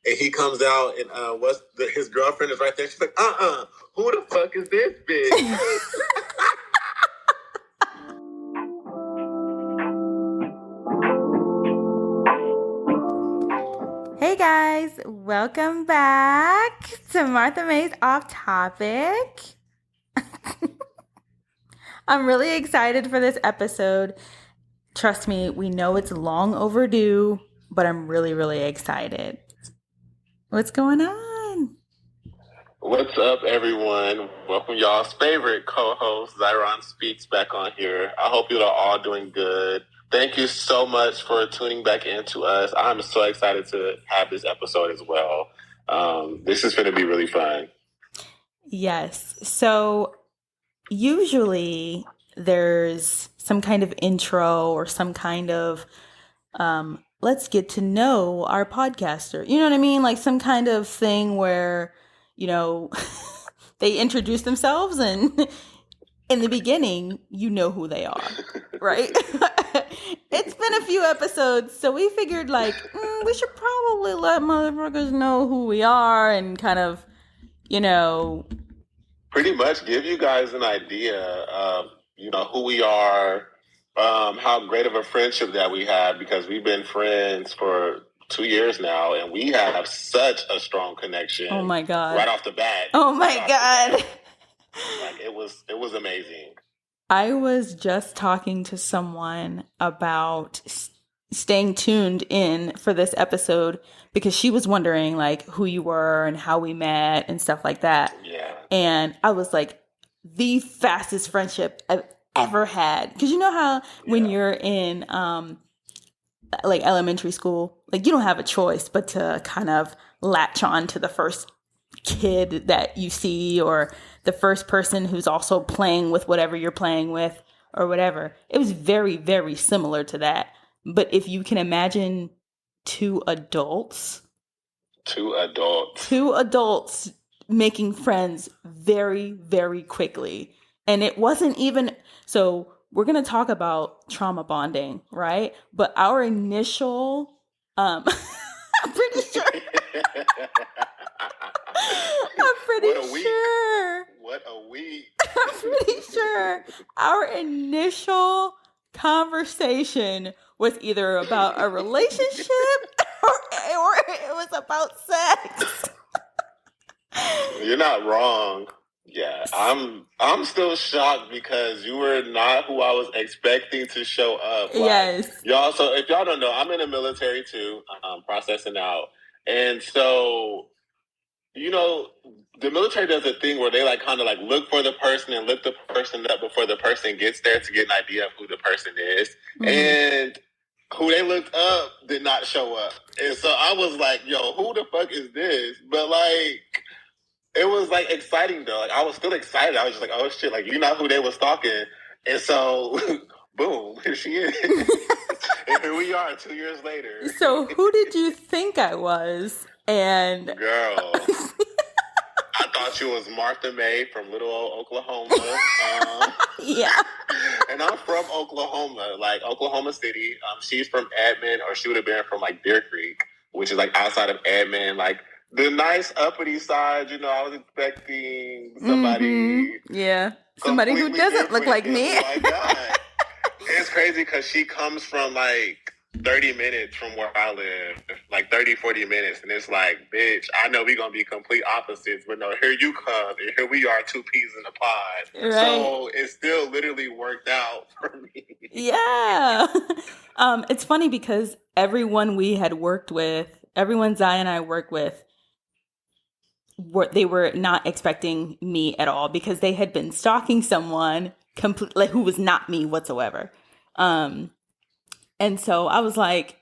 And he comes out, and his girlfriend is right there. She's like, who the fuck is this bitch? Hey guys, welcome back to Marthamaysofftopic. I'm really excited for this episode. Trust me, we know it's long overdue, but I'm really, really excited. What's going on? What's up, everyone? Welcome y'all's favorite co-host, Zyron Speaks, back on here. I hope you are all doing good. Thank you so much for tuning back into us. I'm so excited to have this episode as well. This is going to be really fun. Yes. So usually there's some kind of intro or some kind of let's get to know our podcaster. You know what I mean? Like some kind of thing where, they introduce themselves and in the beginning, you know who they are, right? It's been a few episodes, so we figured we should probably let motherfuckers know who we are and kind of, pretty much give you guys an idea of, who we are, how great of a friendship that we have, because we've been friends for 2 years now, and we have such a strong connection. Oh my God. Right off the bat. Oh my God. It was amazing. I was just talking to someone about staying tuned in for this episode because she was wondering who you were and how we met and stuff like that. Yeah. And I was like, the fastest friendship I've ever had. Because you know how when you're in elementary school, you don't have a choice but to kind of latch on to the first kid that you see or the first person who's also playing with whatever you're playing with or whatever. It was very, very similar to that. But if you can imagine two adults making friends very, very quickly. And it wasn't even, so we're going to talk about trauma bonding, right? But our initial, I'm pretty sure. What a week. I'm pretty sure our initial conversation was either about a relationship or it was about sex. You're not wrong. Yeah, I'm still shocked because you were not who I was expecting to show up. Yes. Y'all, so if y'all don't know, I'm in the military too, processing out. And so, the military does a thing where they look for the person and look the person up before the person gets there to get an idea of who the person is. Mm-hmm. And who they looked up did not show up. And so I was like, yo, who the fuck is this? But it was exciting though. I was still excited. I was just like, oh shit, you know who they was stalking. And so boom, here she is. And here we are 2 years later. So who did you think I was? And girl, I thought you was Martha May from little old Oklahoma. Yeah. And I'm from Oklahoma, Oklahoma City. She's from Edmond, or she would have been from Deer Creek, which is outside of Edmond, the nice uppity side. I was expecting somebody. Mm-hmm. Yeah. Somebody who doesn't look like me. Oh my God. It's crazy because she comes from 30 minutes from where I live, 30, 40 minutes. And it's bitch, I know we're going to be complete opposites, but no, here you come. And here we are, two peas in a pod. Right. So it still literally worked out for me. Yeah. It's funny because everyone we had worked with, everyone Zai and I worked with, they were not expecting me at all because they had been stalking someone who was not me whatsoever. And so I was like,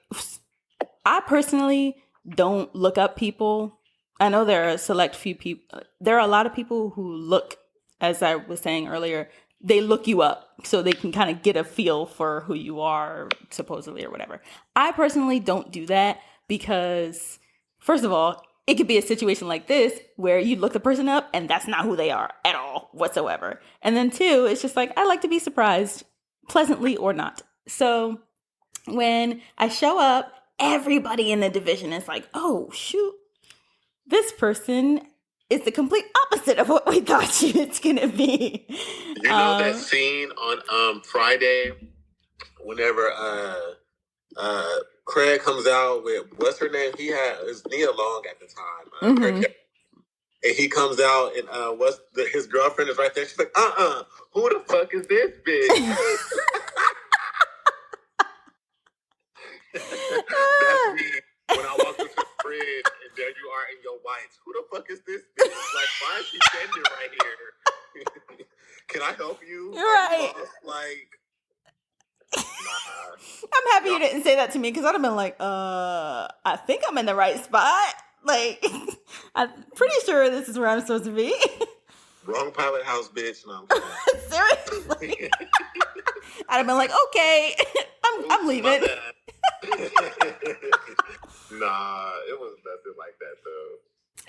I personally don't look up people. I know there are a select few people. There are a lot of people who look, as I was saying earlier, they look you up so they can kind of get a feel for who you are, supposedly, or whatever. I personally don't do that because, first of all, it could be a situation like this where you look the person up and that's not who they are at all whatsoever. And then two, it's just I like to be surprised, pleasantly or not. So when I show up, everybody in the division is like, oh, shoot, this person is the complete opposite of what we thought it's going to be. You know that scene on Friday whenever Craig comes out with, what's her name? He had, it was Nia Long at the time. Craig, and he comes out and his girlfriend is right there. She's like, who the fuck is this bitch? That's me when I walk into the fridge and there you are in your whites. Who the fuck is this bitch? Like, why is she standing right here? Can I help you? Right. Like, nah. I'm happy you didn't say that to me, because I'd have been like, I think I'm in the right spot. Like, I'm pretty sure this is where I'm supposed to be. Wrong pilot house, bitch. No, seriously. I'd have been like, okay, I'm leaving. Nah, it was nothing like that though.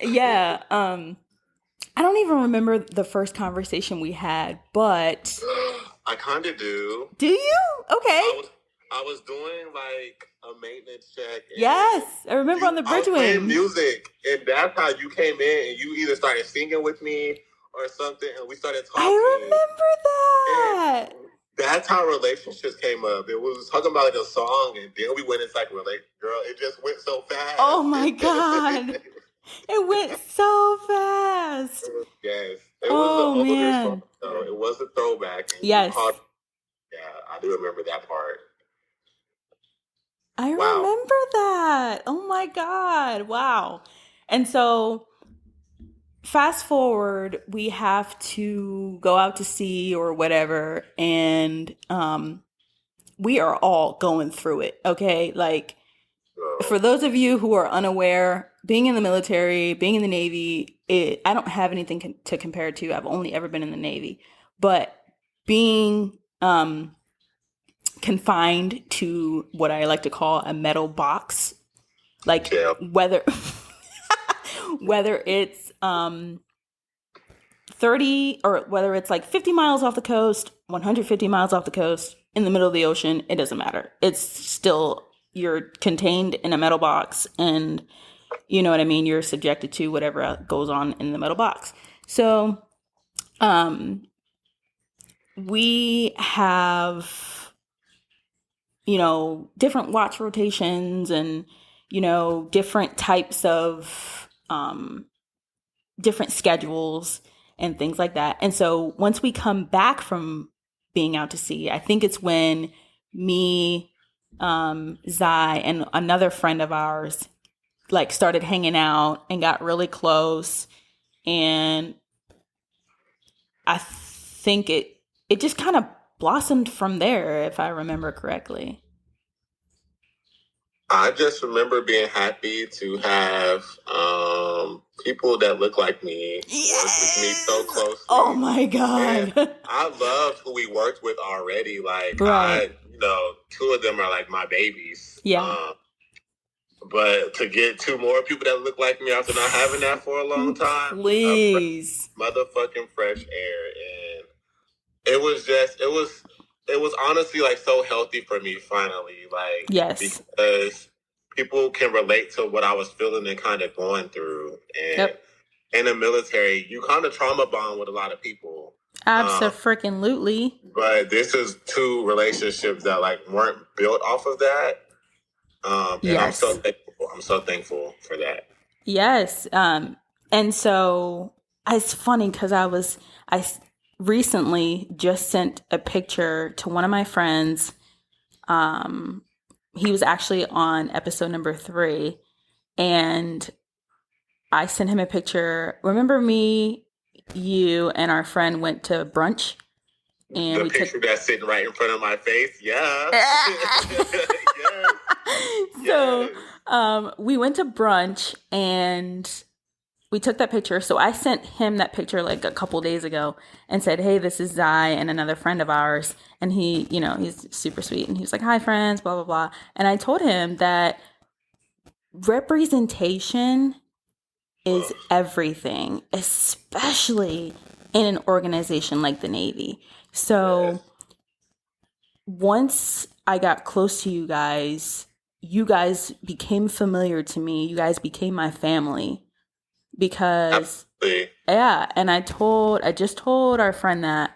Yeah. I don't even remember the first conversation we had, but I kind of do. Do you? Okay. I was doing like a maintenance check. Yes, I remember on the bridge wing. Playing music, and that's how you came in, and you either started singing with me or something, and we started talking. I remember that. And that's how relationships came up. It was talking about like a song, and then we went into like girl. It just went so fast. Oh my god, it went so fast. Yes, it was an older song, though. It was a throwback. Yes. Yeah, I do remember that part. I remember that. Oh my god! Wow. And so, fast forward, we have to go out to sea or whatever, and we are all going through it. Okay, like for those of you who are unaware, being in the military, being in the Navy, I don't have anything to compare it to. I've only ever been in the Navy, but being confined to what I like to call a metal box, like whether it's 30 or whether it's like 50 miles off the coast, 150 miles off the coast, in the middle of the ocean, it doesn't matter. It's still, you're contained in a metal box, and you know what I mean? You're subjected to whatever goes on in the metal box. So, we have, different watch rotations and, different types of, different schedules and things like that. And so once we come back from being out to sea, I think it's when me, Zai, and another friend of ours, like, started hanging out and got really close. And I think it just kind of blossomed from there, if I remember correctly. I just remember being happy to have people that look like me work with me so closely. Oh my god! And I loved who we worked with already. Like, two of them are like my babies. Yeah. But to get two more people that look like me after not having that for a long time, please, motherfucking fresh air, and it was honestly like so healthy for me finally, like, yes, because people can relate to what I was feeling and kind of going through, and in the military, you kind of trauma bond with a lot of people. Absolutely. But this is two relationships that like weren't built off of that. And I'm so thankful for that. Yes. And so it's funny because I recently just sent a picture to one of my friends. He was actually on episode number 3, and I sent him a picture. Remember me, you, and our friend went to brunch, and the picture that's sitting right in front of my face. Yeah. Yes. So we went to brunch and we took that picture. So I sent him that picture like a couple days ago and said, hey, this is Zai and another friend of ours. And he, he's super sweet. And he was like, hi, friends, blah, blah, blah. And I told him that representation is everything, especially in an organization like the Navy. So once I got close to you guys became familiar to me. You guys became my family. because Absolutely. yeah, and I just told our friend that,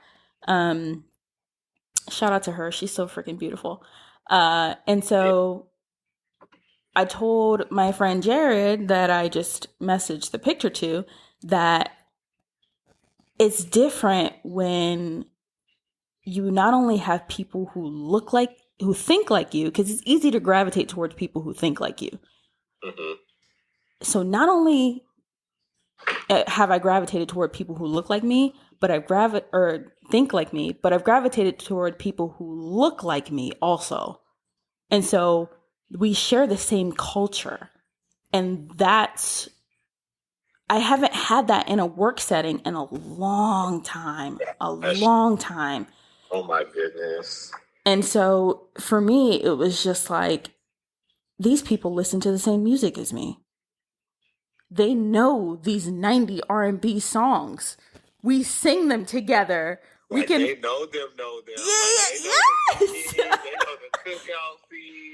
shout out to her, she's so freaking beautiful. And so I told my friend Jared that I just messaged the picture to, that it's different when you not only have people who think like you, because it's easy to gravitate towards people who think like you. Mm-hmm. So not only have I gravitated toward people who look like me, but think like me, but I've gravitated toward people who look like me also. And so we share the same culture. And I haven't had that in a work setting in a long time. Oh my goodness. And so for me, it was just like, these people listen to the same music as me. They know these 90 R&B songs. We sing them together. Like, they know them. They know the cookout scene.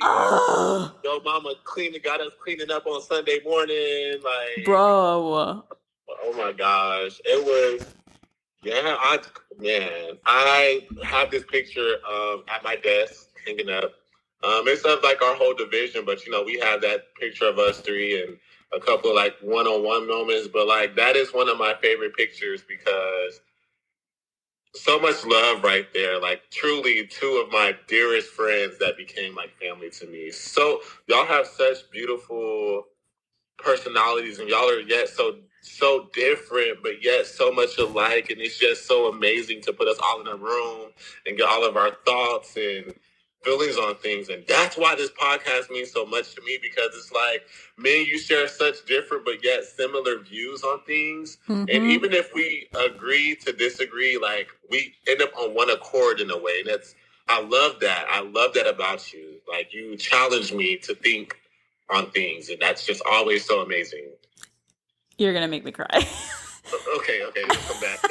Yo, mama got us cleaning up on Sunday morning. Like, bro. Oh my gosh. It was, yeah, I have this picture at my desk hanging up. It's of like our whole division, but we have that picture of us three and a couple like one-on-one moments. But like, that is one of my favorite pictures because so much love right there. Like, truly two of my dearest friends that became like family to me. So y'all have such beautiful personalities, and y'all are yet so different, but yet so much alike. And it's just so amazing to put us all in a room and get all of our thoughts and feelings on things. And that's why this podcast means so much to me, because it's like, me and you share such different but yet similar views on things. Mm-hmm. And even if we agree to disagree, like, we end up on one accord in a way. And I love that. I love that about you. Like, you challenge me to think on things, and that's just always so amazing. You're gonna make me cry. Okay, let's come back.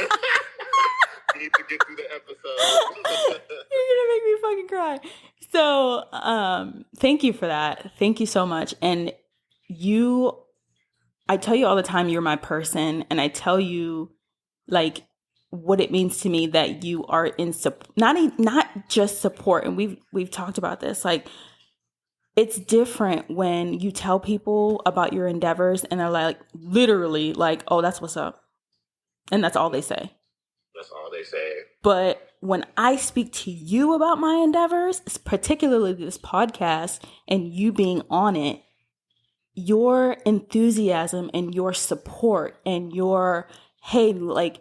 We need to get through the episode. You're gonna make me fucking cry. So, thank you for that. Thank you so much. And I tell you all the time, you're my person, and I tell you like what it means to me that you are in not just support. And we've talked about this, like, it's different when you tell people about your endeavors and they're like, literally like, oh, that's what's up. And that's all they say. That's all they say. But when I speak to you about my endeavors, particularly this podcast and you being on it, your enthusiasm and your support and your, hey, like,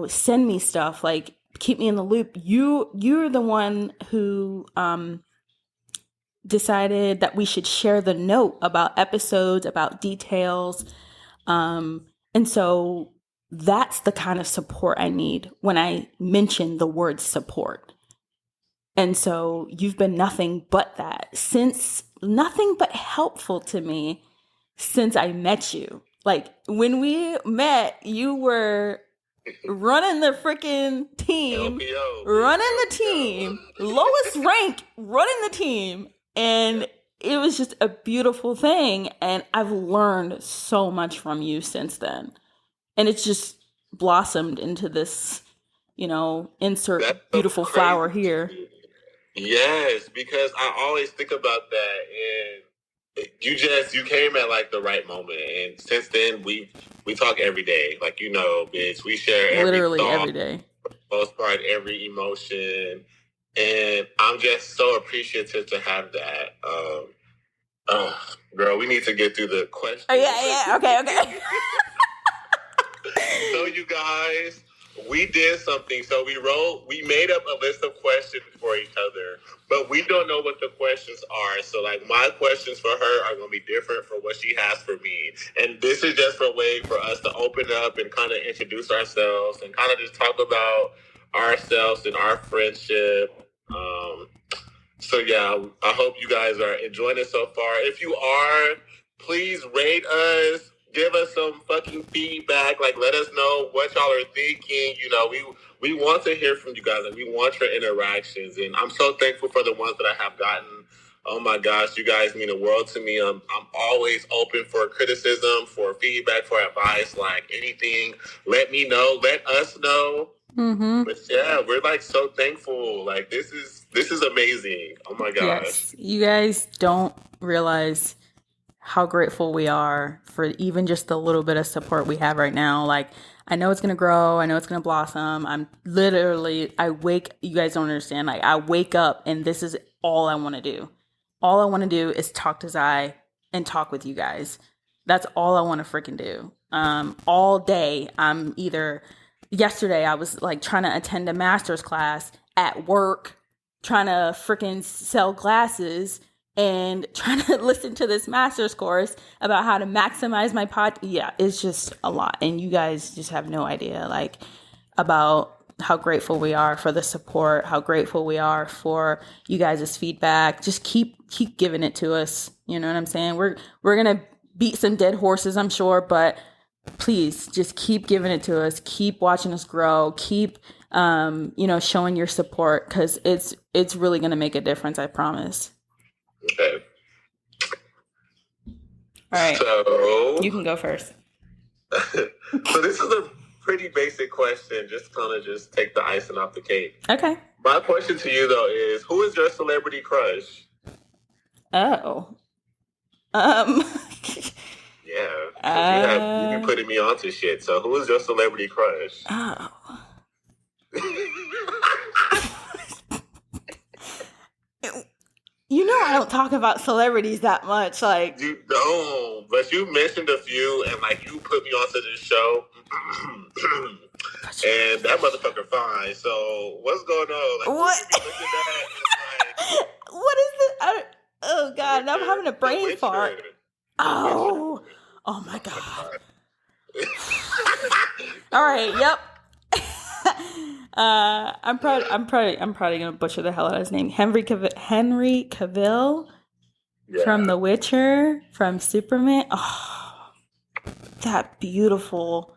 send me stuff, like, keep me in the loop. You're the one who, decided that we should share the note about episodes, about details. And so that's the kind of support I need when I mention the word support. And so you've been nothing but that, nothing but helpful to me since I met you. Like, when we met, you were running the freaking team, lowest rank, running the team. And it was just a beautiful thing. And I've learned so much from you since then. And it's just blossomed into this, insert That's beautiful so flower here. Yes, because I always think about that. And you came at like the right moment. And since then, we talk every day. Like, bitch, we share literally every day. For the most part, every emotion. And I'm just so appreciative to have that. Girl, we need to get through the questions. Oh, yeah. Okay. So, you guys, we did something. So we made up a list of questions for each other, but we don't know what the questions are. So, like, my questions for her are going to be different from what she has for me. And this is just a way for us to open up and kind of introduce ourselves and kind of just talk about ourselves and our friendship. So yeah, I hope you guys are enjoying it so far. If you are, please rate us, give us some fucking feedback. Like, let us know what y'all are thinking. We want to hear from you guys, and we want your interactions. And I'm so thankful for the ones that I have gotten Oh my gosh, you guys mean the world to me. I'm always open for criticism, for feedback, for advice, like anything. Let me know. Let us know. Mm-hmm. But yeah, we're like so thankful. Like this is amazing. Oh my gosh. Yes, you guys don't realize how grateful we are for even just the little bit of support we have right now. Like, I know it's going to grow. I know it's going to blossom. You guys don't understand. Like, I wake up and this is all I want to do. All I want to do is talk to Zai and talk with you guys. That's all I want to freaking do. All day, yesterday I was like trying to attend a master's class at work, trying to freaking sell glasses, and trying to listen to this master's course about how to maximize my Yeah, it's just a lot. And you guys just have no idea, like, about how grateful we are for the support, how grateful we are for you guys' feedback. Just keep giving it to us. You know what I'm saying? We're going to beat some dead horses, I'm sure, but please just keep giving it to us. Keep watching us grow. Keep, showing your support, because it's really going to make a difference. I promise. Okay. All right. So you can go first. So this is a pretty basic question. Just take the icing off the cake. Okay. My question to you though is, who is your celebrity crush? Oh. Yeah. You've been putting me onto shit. So who is your celebrity crush? Oh. You know I don't talk about celebrities that much. Like, you don't, but you mentioned a few, and like you put me onto this show, and that motherfucker fine. So what's going on? Like, what? What is this? Oh God! Now I'm having a brain fart. Oh my God! All right. Yep. I'm probably gonna butcher the hell out of his name. Henry Cavill, yeah. From The Witcher, from Superman. Oh, that beautiful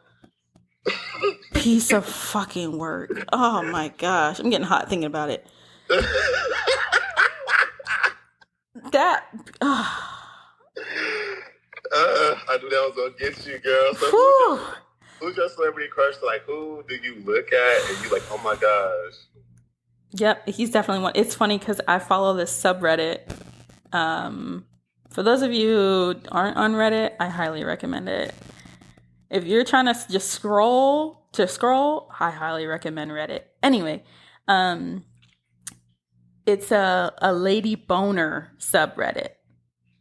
piece of fucking work. Oh my gosh, I'm getting hot thinking about it. I knew that was gonna get you, girl. So who's your celebrity crush? Like, who do you look at and you like, oh my gosh? Yep, he's definitely one. It's funny because I follow this subreddit. For those of you who aren't on Reddit, I highly recommend it. If you're trying to just scroll, I highly recommend Reddit. Anyway, it's a lady boner subreddit.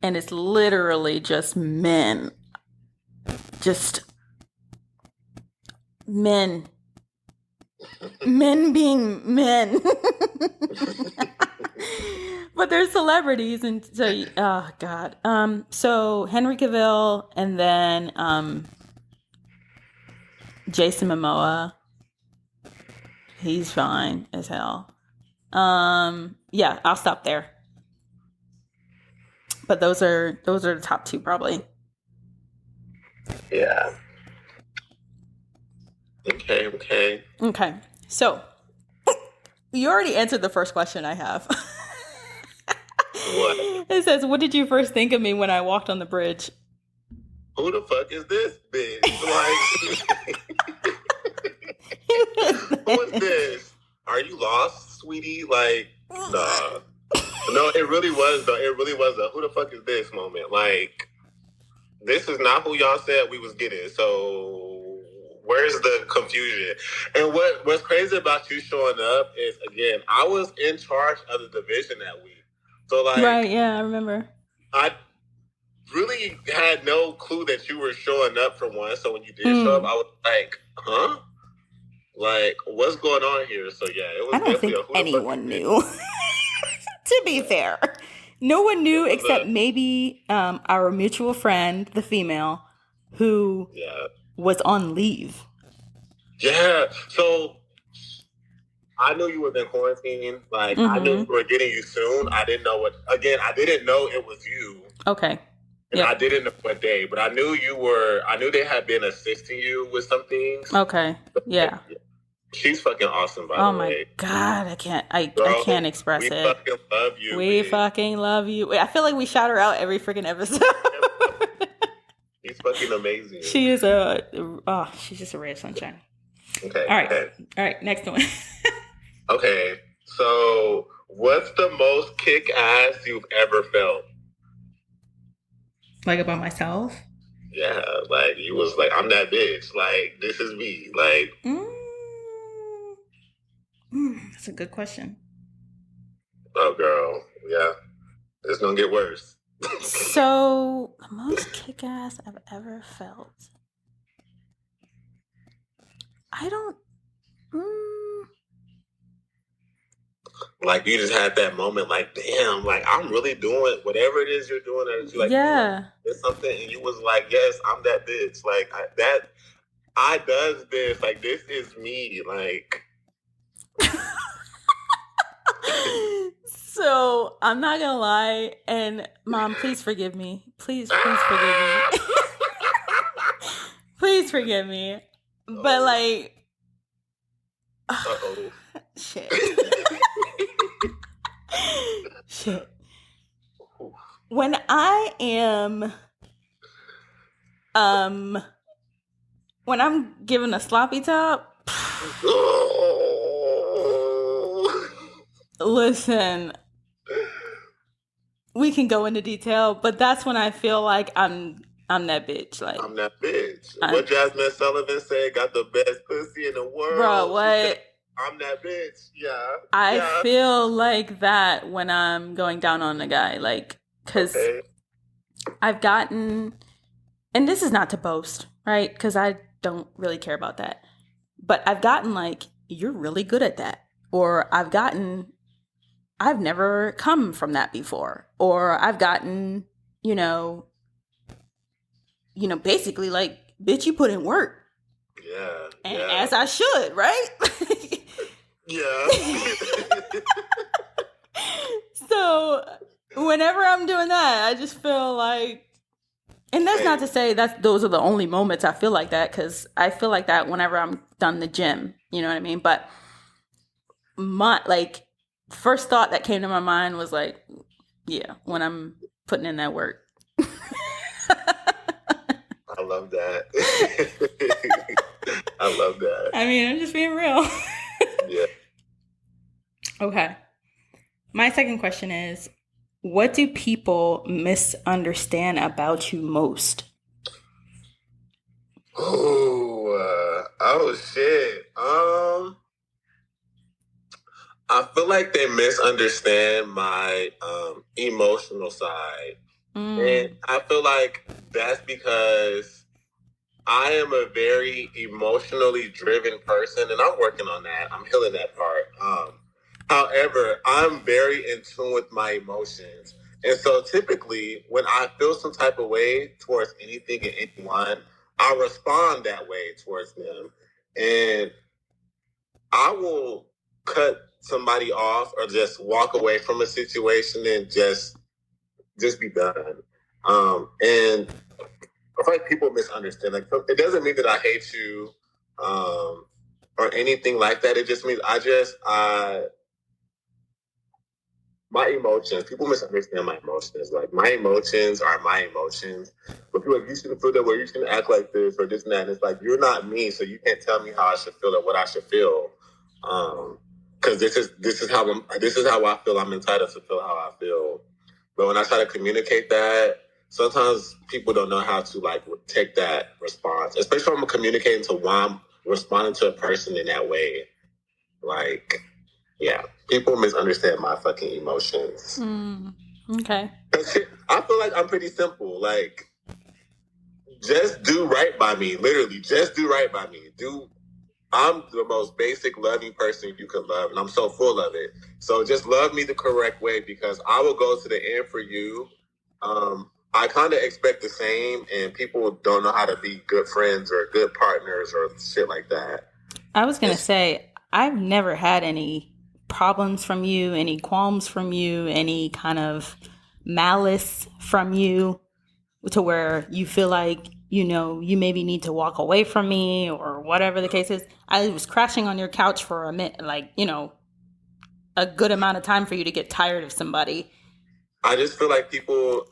And it's literally just men. Just men. Men being men. But they're celebrities, and so oh God. So Henry Cavill, and then Jason Momoa. He's fine as hell. Yeah, I'll stop there. But those are the top two probably. Yeah. Okay. So, you already answered the first question I have. What? It says, what did you first think of me when I walked on the bridge? Who the fuck is this bitch? Like, who is this? Are you lost, sweetie? Like, nah. No, it really was, though. It really was a who the fuck is this moment. Like, this is not who y'all said we was getting. So, where's the confusion? And what's crazy about you showing up is, again, I was in charge of the division that week. So, like... Right, yeah, I remember. I really had no clue that you were showing up for one. So, when you did show up, I was like, huh? Like, what's going on here? So, yeah, it was I don't think anyone knew. To be fair, no one knew except maybe our mutual friend, the female, who was on leave. Yeah. So I knew you were in quarantine. Like, I knew we were getting you soon. I didn't know I didn't know it was you. Okay. And I didn't know what day, but I knew they had been assisting you with some things. Okay. Yeah. She's fucking awesome, by the way. Oh my God, I can't express it. We fucking love you. We fucking love you. I feel like we shout her out every freaking episode. She's fucking amazing. She is she's just a ray of sunshine. Okay. All right, next one. Okay, so what's the most kick ass you've ever felt? Like about myself? Yeah, like you was like, I'm that bitch. Like, this is me. Like, that's a good question. Oh, girl, yeah, it's gonna get worse. So, the most kick ass I've ever felt. I don't. Like, you just had that moment, like, damn, like, I'm really doing whatever it is you're doing. That you like, yeah, it's something, and you was like, yes, I'm that bitch. Like, I does this. Like, this is me. Like. So I'm not gonna lie, and Mom, please forgive me. Please forgive me. Please forgive me. But like, shit. Shit. When I am, when I'm given a sloppy top, listen, we can go into detail, but that's when I feel like I'm that bitch. Like, I'm that bitch. What Jasmine Sullivan said, got the best pussy in the world. Bro, what? I'm that bitch. Yeah. I feel like that when I'm going down on a guy, like, because I've gotten, and this is not to boast, right? Because I don't really care about that. But I've gotten like, you're really good at that. Or I've never come from that before. Or I've gotten, basically like, bitch, you put in work. Yeah. And as I should, right? Yeah. So whenever I'm doing that, I just feel like, and that's not to say those are the only moments I feel like that, because I feel like that whenever I'm done the gym, you know what I mean? But my first thought that came to my mind was like, yeah, when I'm putting in that work. I love that. I love that. I mean, I'm just being real. Yeah. Okay. My second question is, what do people misunderstand about you most? Oh shit. I feel like they misunderstand my emotional side. And I feel like that's because I am a very emotionally driven person, and I'm working on that. I'm healing that part. However, I'm very in tune with my emotions. And so typically when I feel some type of way towards anything and anyone, I respond that way towards them. And I will cut somebody off or just walk away from a situation and just be done. And I feel like people misunderstand. Like, it doesn't mean that I hate you or anything like that. It just means my emotions. People misunderstand my emotions. Like, my emotions are my emotions. But people are like, you shouldn't feel that way. You shouldn't act like this or this and that. And it's like, you're not me, so you can't tell me how I should feel or what I should feel. Because this is how I feel. I'm entitled to feel how I feel. But when I try to communicate that, sometimes people don't know how to take that response, especially when I'm communicating to why I'm responding to a person in that way. Like, yeah, people misunderstand my fucking emotions. Okay. I feel like I'm pretty simple. Like, just do right by me. Literally, just do right by me. I'm the most basic loving person you could love, and I'm so full of it. So just love me the correct way, because I will go to the end for you. I kind of expect the same, and people don't know how to be good friends or good partners or shit like that. I was going to say, I've never had any problems from you, any qualms from you, any kind of malice from you to where you feel like you maybe need to walk away from me or whatever the case is. I was crashing on your couch for a minute, like, a good amount of time for you to get tired of somebody. I just feel like people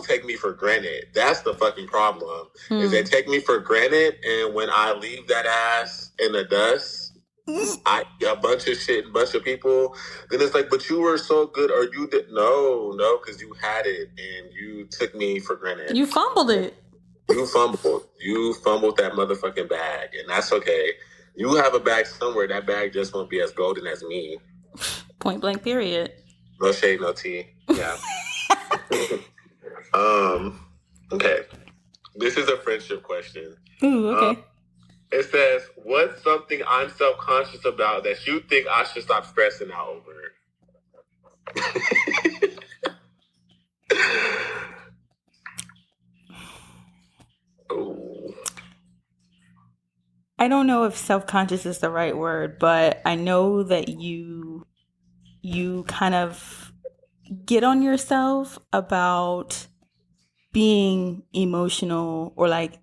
take me for granted. That's the fucking problem. Is they take me for granted, and when I leave that ass in the dust, a bunch of shit, bunch of people, then it's like, but you were so good, or you did no, because you had it and you took me for granted. You fumbled it. You fumbled that motherfucking bag, and that's okay. You have a bag somewhere. That bag just won't be as golden as me. Point blank period. No shade, no tea. Yeah. Okay. This is a friendship question. Ooh, okay. It says, what's something I'm self-conscious about that you think I should stop stressing out over? Ooh. I don't know if self-conscious is the right word, but I know that you kind of get on yourself about being emotional or like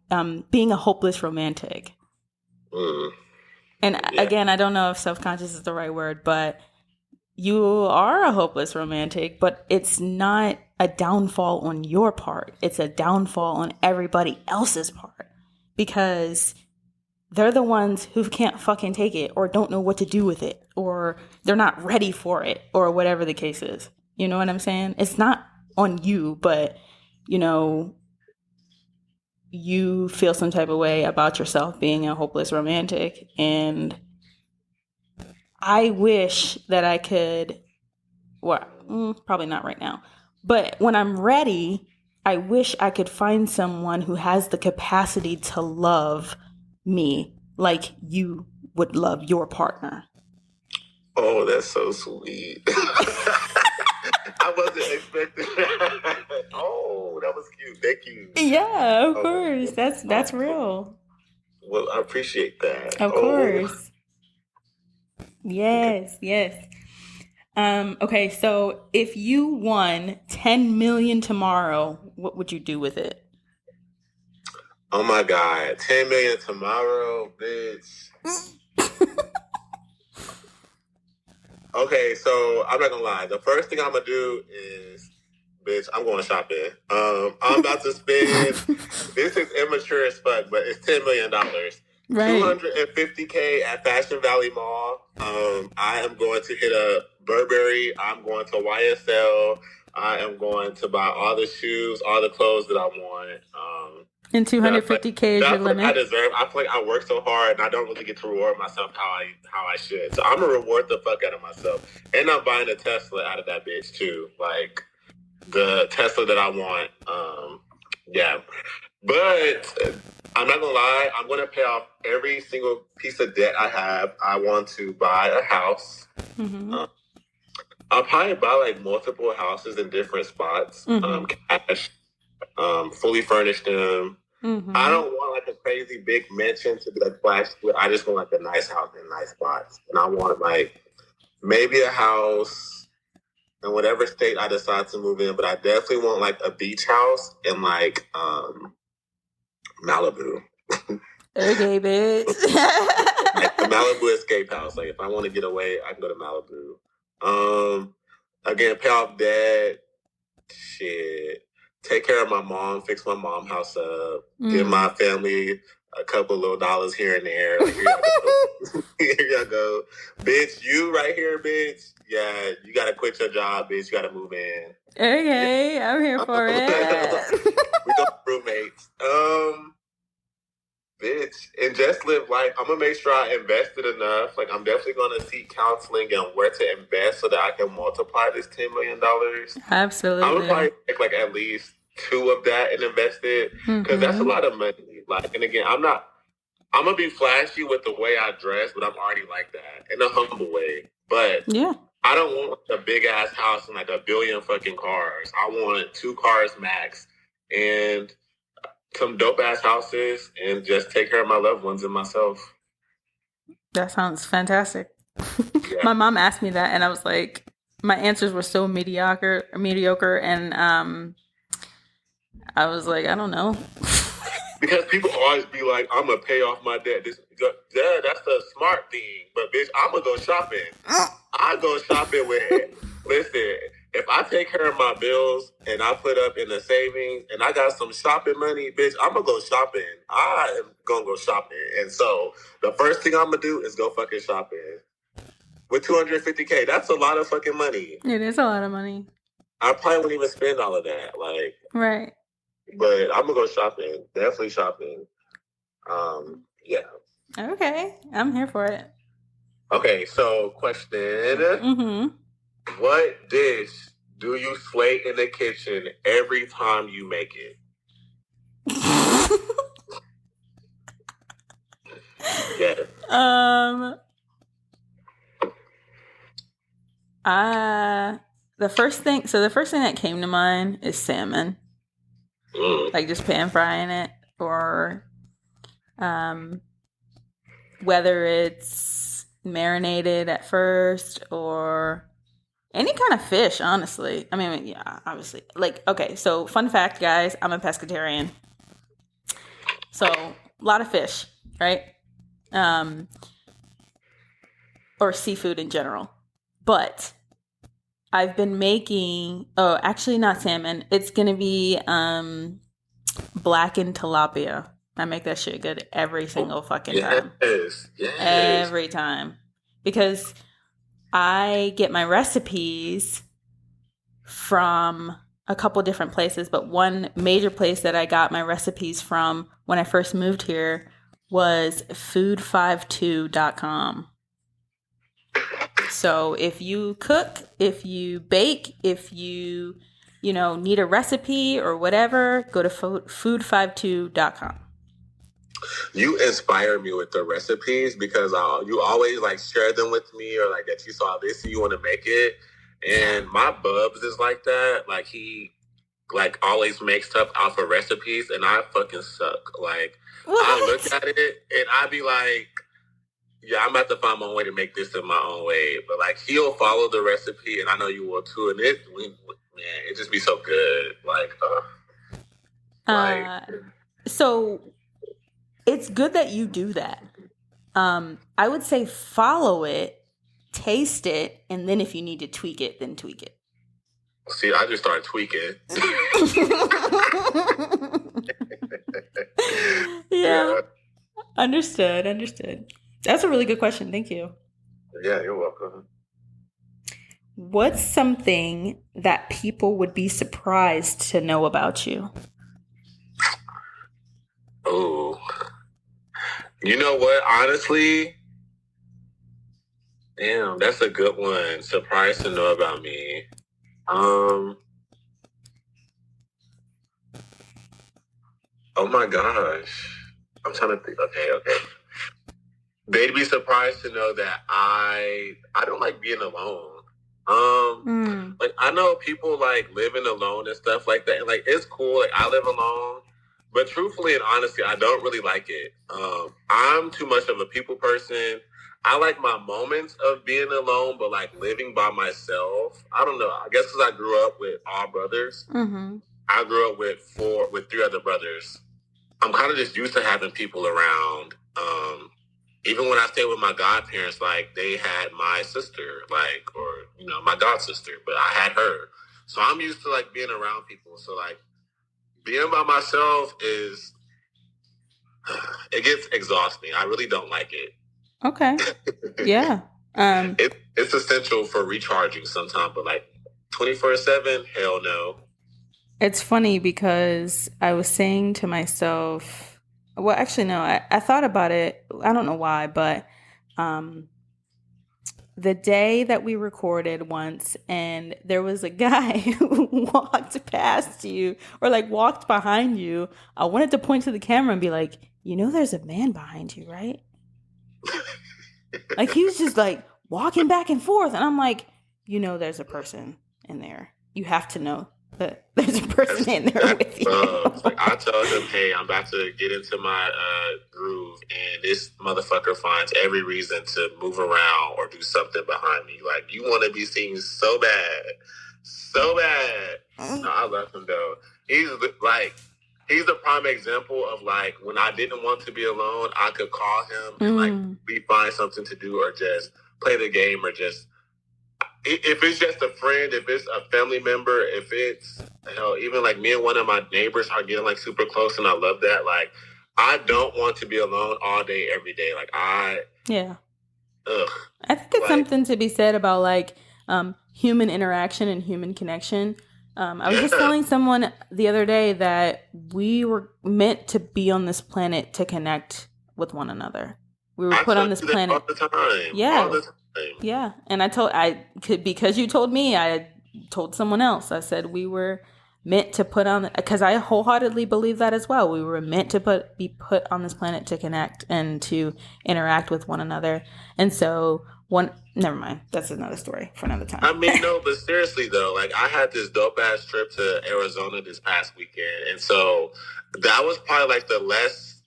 being a hopeless romantic. And again, I don't know if self-conscious is the right word, but you are a hopeless romantic, but it's not a downfall on your part. It's a downfall on everybody else's part because they're the ones who can't fucking take it or don't know what to do with it or they're not ready for it or whatever the case is. You know what I'm saying? It's not on you, but, you feel some type of way about yourself being a hopeless romantic. And I wish that I could, probably not right now, but when I'm ready, I wish I could find someone who has the capacity to love me like you would love your partner. Oh, that's so sweet. I wasn't expecting that. Oh, that was cute. Thank you. Yeah, of course. That's real. Well, I appreciate that. Of course. Yes, yes. Okay, so if you won 10 million tomorrow, what would you do with it? Oh my God, 10 million tomorrow, bitch. Okay, so I'm not gonna lie. The first thing I'm gonna do is, bitch, I'm going shopping. I'm about to spend. This is immature as fuck, but it's $10 million. Right. $250K at Fashion Valley Mall. I am going to hit a Burberry. I'm going to YSL. I am going to buy all the shoes, all the clothes that I want. And 250K is your limit. I deserve. I feel like I work so hard, and I don't really get to reward myself how I should. So I'm gonna reward the fuck out of myself, and I'm buying a Tesla out of that bitch too, like the Tesla that I want. Yeah, but I'm not gonna lie. I'm gonna pay off every single piece of debt I have. I want to buy a house. Mm-hmm. I'll probably buy like multiple houses in different spots. Cash. Fully furnish them. Mm-hmm. I don't want like a crazy big mansion to be like flashy. I just want like a nice house in nice spots. And I want like maybe a house in whatever state I decide to move in, but I definitely want like a beach house in like Malibu. Okay, bitch. Like a Malibu escape house. Like if I want to get away, I can go to Malibu. Again, pay off debt. Shit. Take care of my mom, fix my mom's house up, give my family a couple little dollars here and there. Like, here y'all go. Here y'all go. Bitch, you right here, bitch. Yeah, you got to quit your job, bitch. You got to move in. Okay, yeah. I'm here for it. We go roommates. Bitch, and just live life. I'm going to make sure I invested enough. Like, I'm definitely going to seek counseling and where to invest so that I can multiply this $10 million. Absolutely. I'm going to probably take, like, at least 2 of that and invest it. Because that's a lot of money. Like, and again, I'm going to be flashy with the way I dress, but I'm already like that in a humble way. But yeah, I don't want a big-ass house and, like, a billion fucking cars. I want 2 cars max. And some dope ass houses and just take care of my loved ones and myself. That sounds fantastic. Yeah. My mom asked me that and I was like, my answers were so mediocre and I was like, I don't know. Because people always be like, I'm going to pay off my debt. Yeah, that's the smart thing. But, bitch, I'm going to go shopping. I go shopping with, listen, if I take care of my bills and I put up in the savings and I got some shopping money, bitch, I'm going to go shopping. I am going to go shopping. And so the first thing I'm going to do is go fucking shopping. With $250K, that's a lot of fucking money. It is a lot of money. I probably wouldn't even spend all of that. Like, right. But I'm going to go shopping. Definitely shopping. Yeah. Okay. I'm here for it. Okay, so question. Mm-hmm. What dish do you slay in the kitchen every time you make it? Yeah. The first thing that came to mind is salmon. Like just pan frying it, or whether it's marinated at first or any kind of fish, honestly. I mean, yeah, obviously. Like, okay, so fun fact, guys, I'm a pescatarian. So, a lot of fish, right? Or seafood in general. But I've been making, actually not salmon. It's going to be blackened tilapia. I make that shit good every single fucking time. Yes. Every time. Because I get my recipes from a couple different places, but one major place that I got my recipes from when I first moved here was food52.com. So if you cook, if you bake, if you need a recipe or whatever, go to food52.com. You inspire me with the recipes because you always like share them with me, or like that you saw this and you want to make it. And my Bubs is like that. Like he like always makes stuff off of recipes, and I fucking suck. Like what? I look at it and I be like, yeah, I'm about to find my way to make this in my own way. But like he'll follow the recipe, and I know you will too. And it just be so good. So it's good that you do that. I would say follow it, taste it, and then if you need to tweak it, then tweak it. See, I just started tweaking. Yeah. Understood. That's a really good question. Thank you. Yeah, you're welcome. What's something that people would be surprised to know about you? Oh. You know what? Honestly, damn, that's a good one. Surprised to know about me. Oh my gosh. I'm trying to think. Okay. They'd be surprised to know that I don't like being alone. Like I know people like living alone and stuff like that. And like it's cool. Like I live alone. But truthfully and honestly, I don't really like it. I'm too much of a people person. I like my moments of being alone, but like living by myself, I don't know. I guess because I grew up with all brothers. Mm-hmm. I grew up with 3 other brothers. I'm kind of just used to having people around. Even when I stayed with my godparents, like they had my sister, like, or my god sister, but I had her. So I'm used to like being around people. So like, being by myself it gets exhausting. I really don't like it. Okay. Yeah. It's essential for recharging sometimes, but like 24/7, hell no. It's funny because I was saying to myself, well, actually, no, I thought about it. I don't know why, but the day that we recorded once and there was a guy who walked past you or like walked behind you, I wanted to point to the camera and be like, there's a man behind you, right? Like he was just like walking back and forth. And I'm like, there's a person in there. You have to know that there's a person in there with you. Like I tell him, hey, I'm about to get into my groove, and this motherfucker finds every reason to move around or do something behind me. Like, you want to be seen so bad. No, I love him though. He's like, he's a prime example of like when I didn't want to be alone, I could call him and like we find something to do or just play the game or just if it's just a friend, if it's a family member, if it's even like me and one of my neighbors are getting like super close and I love that. Like I don't want to be alone all day, every day. Like I think it's something to be said about like human interaction and human connection. I was just telling someone the other day that we were meant to be on this planet to connect with one another. We were put on this planet all the time. Yeah. All the time. Yeah. And because you told me, I told someone else. I said we were meant to put on, because I wholeheartedly believe that as well. We were meant to be put on this planet to connect and to interact with one another. And so never mind. That's another story for another time. I mean, no, but seriously though, like I had this dope ass trip to Arizona this past weekend. And so that was probably like the less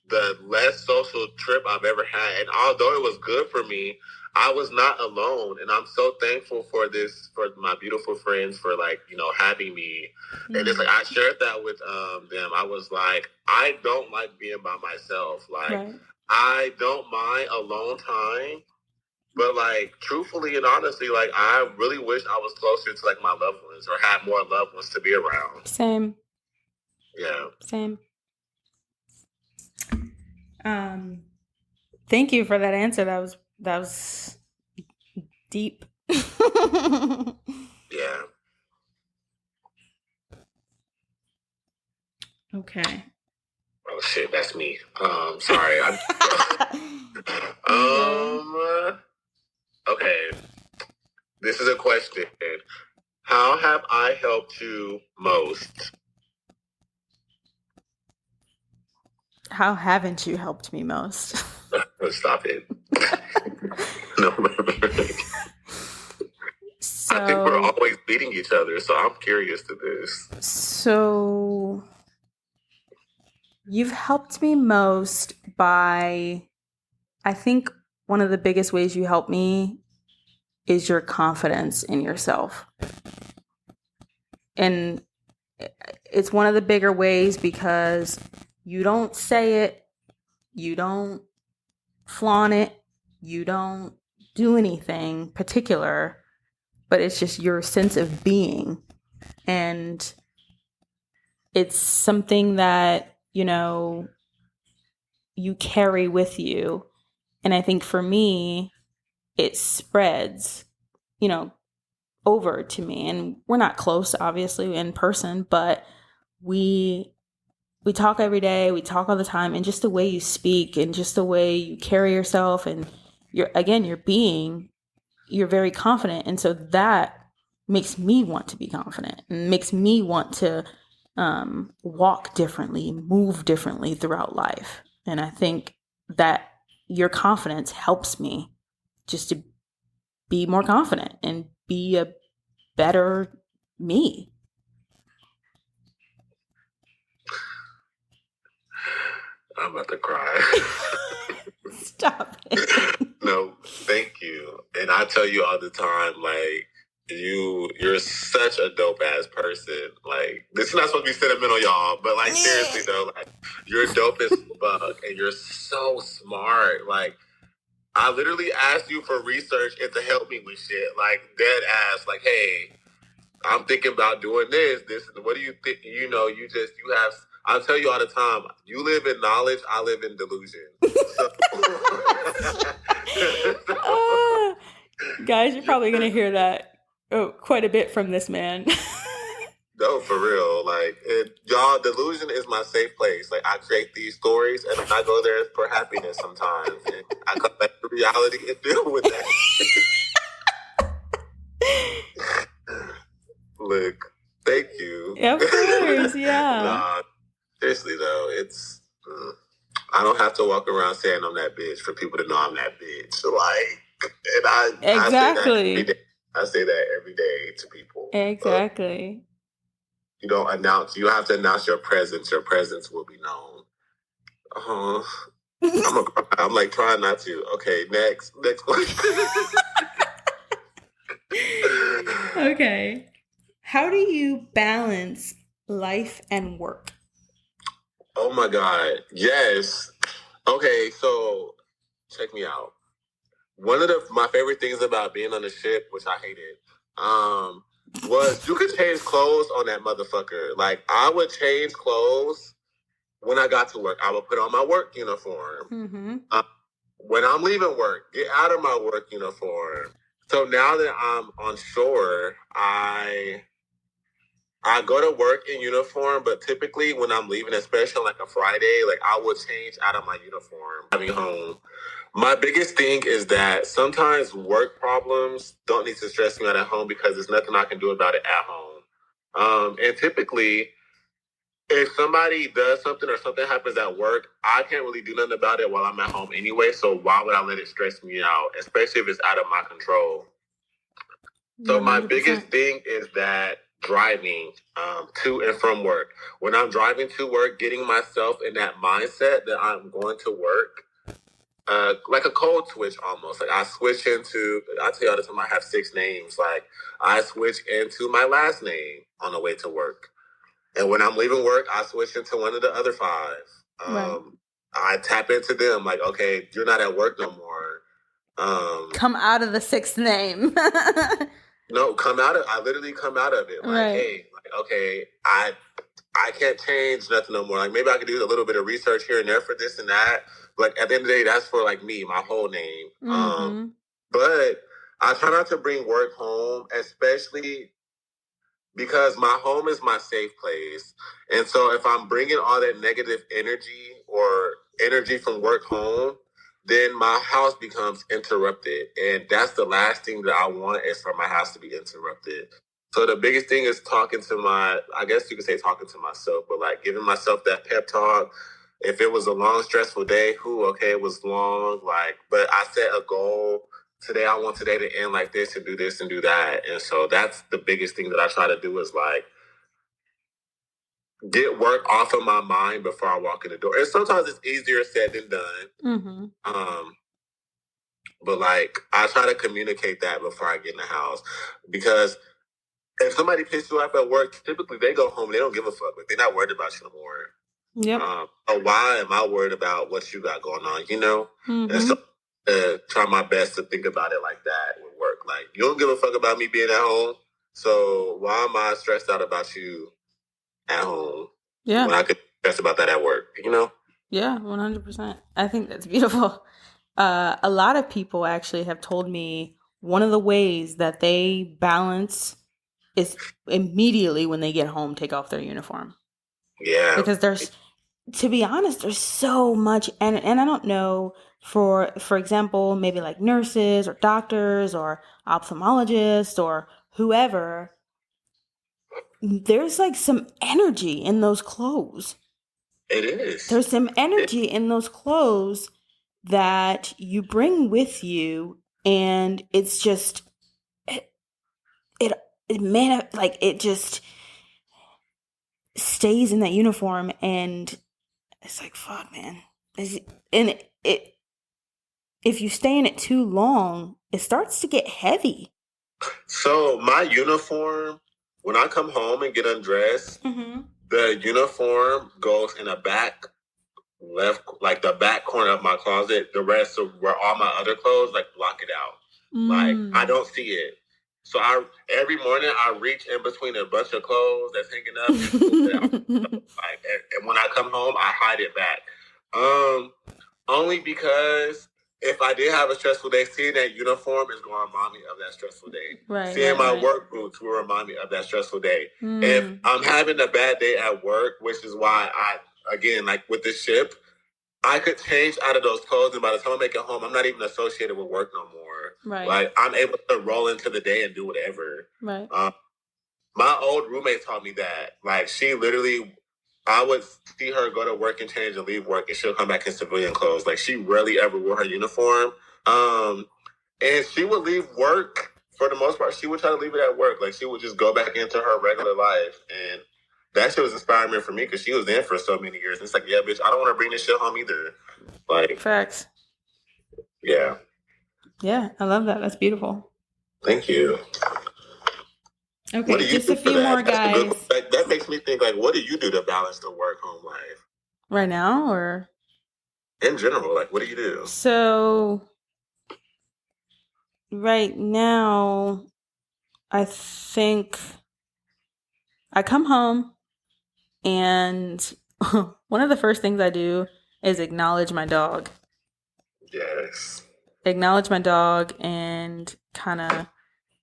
social trip I've ever had. And although it was good for me, I was not alone. And I'm so thankful for my beautiful friends for like, having me. Mm-hmm. And it's like, I shared that with them. I was like, I don't like being by myself. Like, I don't mind alone time. But like, truthfully and honestly, like, I really wish I was closer to like my loved ones or had more loved ones to be around. Same. Yeah. Same. Thank you for that answer. That was deep. Yeah. Okay. Oh shit, that's me. Sorry. Okay. This is a question. How have I helped you most? How haven't you helped me most? Stop it. No. So, I think we're always beating each other, so I'm curious to this. So, you've helped me most by, I think one of the biggest ways you help me is your confidence in yourself. And it's one of the bigger ways because you don't say it, you don't flaunt it, you don't do anything particular, but it's just your sense of being. And it's something that, you carry with you. And I think for me, it spreads, over to me. And we're not close, obviously, in person, but we talk every day, we talk all the time, and just the way you speak and just the way you carry yourself and you're very confident. And so that makes me want to be confident and makes me want to walk differently, move differently throughout life. And I think that your confidence helps me just to be more confident and be a better me. I'm about to cry. Stop it. No, thank you. And I tell you all the time, like, you're such a dope ass person. Like, this is not supposed to be sentimental, y'all, but like seriously though, like you're dope as fuck and you're so smart. Like, I literally asked you for research and to help me with shit. Like dead ass, like, hey, I'm thinking about doing this. What do you think? You have. I tell you all the time. You live in knowledge. I live in delusion. Guys, you're probably gonna hear that quite a bit from this man. No, for real. Like, y'all, delusion is my safe place. Like, I create these stories and I go there for happiness sometimes. And I come back to reality and deal with that. Look, thank you. Of course, yeah. Nah, seriously though, it's I don't have to walk around saying I'm that bitch for people to know I'm that bitch. Like, and exactly. I say that every day to people. Exactly. You don't announce. You have to announce your presence. Your presence will be known. I'm like trying not to. Okay, next question. Okay. How do you balance life and work? Oh my God. Yes. Okay, so check me out. One of my favorite things about being on the ship, which I hated, was you could change clothes on that motherfucker. Like, I would change clothes when I got to work. I would put on my work uniform. Mm-hmm. When I'm leaving work, get out of my work uniform. So now that I'm on shore, I go to work in uniform, but typically when I'm leaving, especially like a Friday, like I will change out of my uniform coming home. My biggest thing is that sometimes work problems don't need to stress me out at home because there's nothing I can do about it at home. And typically, if somebody does something or something happens at work, I can't really do nothing about it while I'm at home anyway. So why would I let it stress me out, especially if it's out of my control? So 100%. My biggest thing is that driving to and from work. When I'm driving to work, getting myself in that mindset that I'm going to work, like a code switch almost. Like I switch into, I tell you all the time I have 6 names. Like I switch into my last name on the way to work. And when I'm leaving work, I switch into one of the other 5. Right. I tap into them like, okay, you're not at work no more. Come out of the 6th name. No, I literally come out of it. Like, right. Hey, like, okay, I can't change nothing no more. Like maybe I could do a little bit of research here and there for this and that. But at the end of the day, that's for like me, my whole name. Mm-hmm. But I try not to bring work home, especially because my home is my safe place. And so if I'm bringing all that negative energy or energy from work home, then my house becomes interrupted. And that's the last thing that I want is for my house to be interrupted. So the biggest thing is talking to I guess you could say talking to myself, but like giving myself that pep talk. If it was a long, stressful day, okay, it was long, but I set a goal. Today, I want today to end like this and do this and do that. And so that's the biggest thing that I try to do is like get work off of my mind before I walk in the door. And sometimes it's easier said than done. Mm-hmm. But like I try to communicate that before I get in the house because if somebody pisses you off at work, typically they go home and they don't give a fuck. Like they're not worried about you no more. Yep. So why am I worried about what you got going on? You know. Mm-hmm. And so try my best to think about it like that with work. Like you don't give a fuck about me being at home, so why am I stressed out about you at home? Yeah. When I could stress about that at work. You know. Yeah, 100%. I think that's beautiful. A lot of people actually have told me one of the ways that they balance is immediately when they get home, take off their uniform. Yeah. Because to be honest, there's so much, and I don't know, for example, maybe like nurses or doctors or ophthalmologists or whoever, there's like some energy in those clothes. It is. There's some energy in those clothes that you bring with you, and it's just it just stays in that uniform, and it's like fuck, man. If you stay in it too long, it starts to get heavy. So my uniform, when I come home and get undressed, mm-hmm. the uniform goes in the back left, like the back corner of my closet. The rest of where all my other clothes, like block it out. Like I don't see it. So every morning I reach in between a bunch of clothes that's hanging up, and when I come home I hide it back. Only because if I did have a stressful day, seeing that uniform is going to remind me of that stressful day. Right. Seeing my work boots will remind me of that stressful day. If I'm having a bad day at work, which is why again, like with the ship, I could change out of those clothes, and by the time I make it home, I'm not even associated with work no more. Right. Like I'm able to roll into the day and do whatever. Right. My old roommate taught me that. Like she literally, I would see her go to work and change and leave work, and she'll come back in civilian clothes. Like she rarely ever wore her uniform. And she would leave work for the most part. She would try to leave it at work. Like she would just go back into her regular life, and that shit was inspiring for me because she was in for so many years. And it's like, yeah, bitch, I don't want to bring this shit home either. Like facts. Yeah. Yeah, I love that. That's beautiful. Thank you. Okay, just a few more guys. That makes me think, like, what do you do to balance the work-home life? Right now, or? In general, like, what do you do? So, right now, I think I come home and one of the first things I do is acknowledge my dog. Yes. Acknowledge my dog and kind of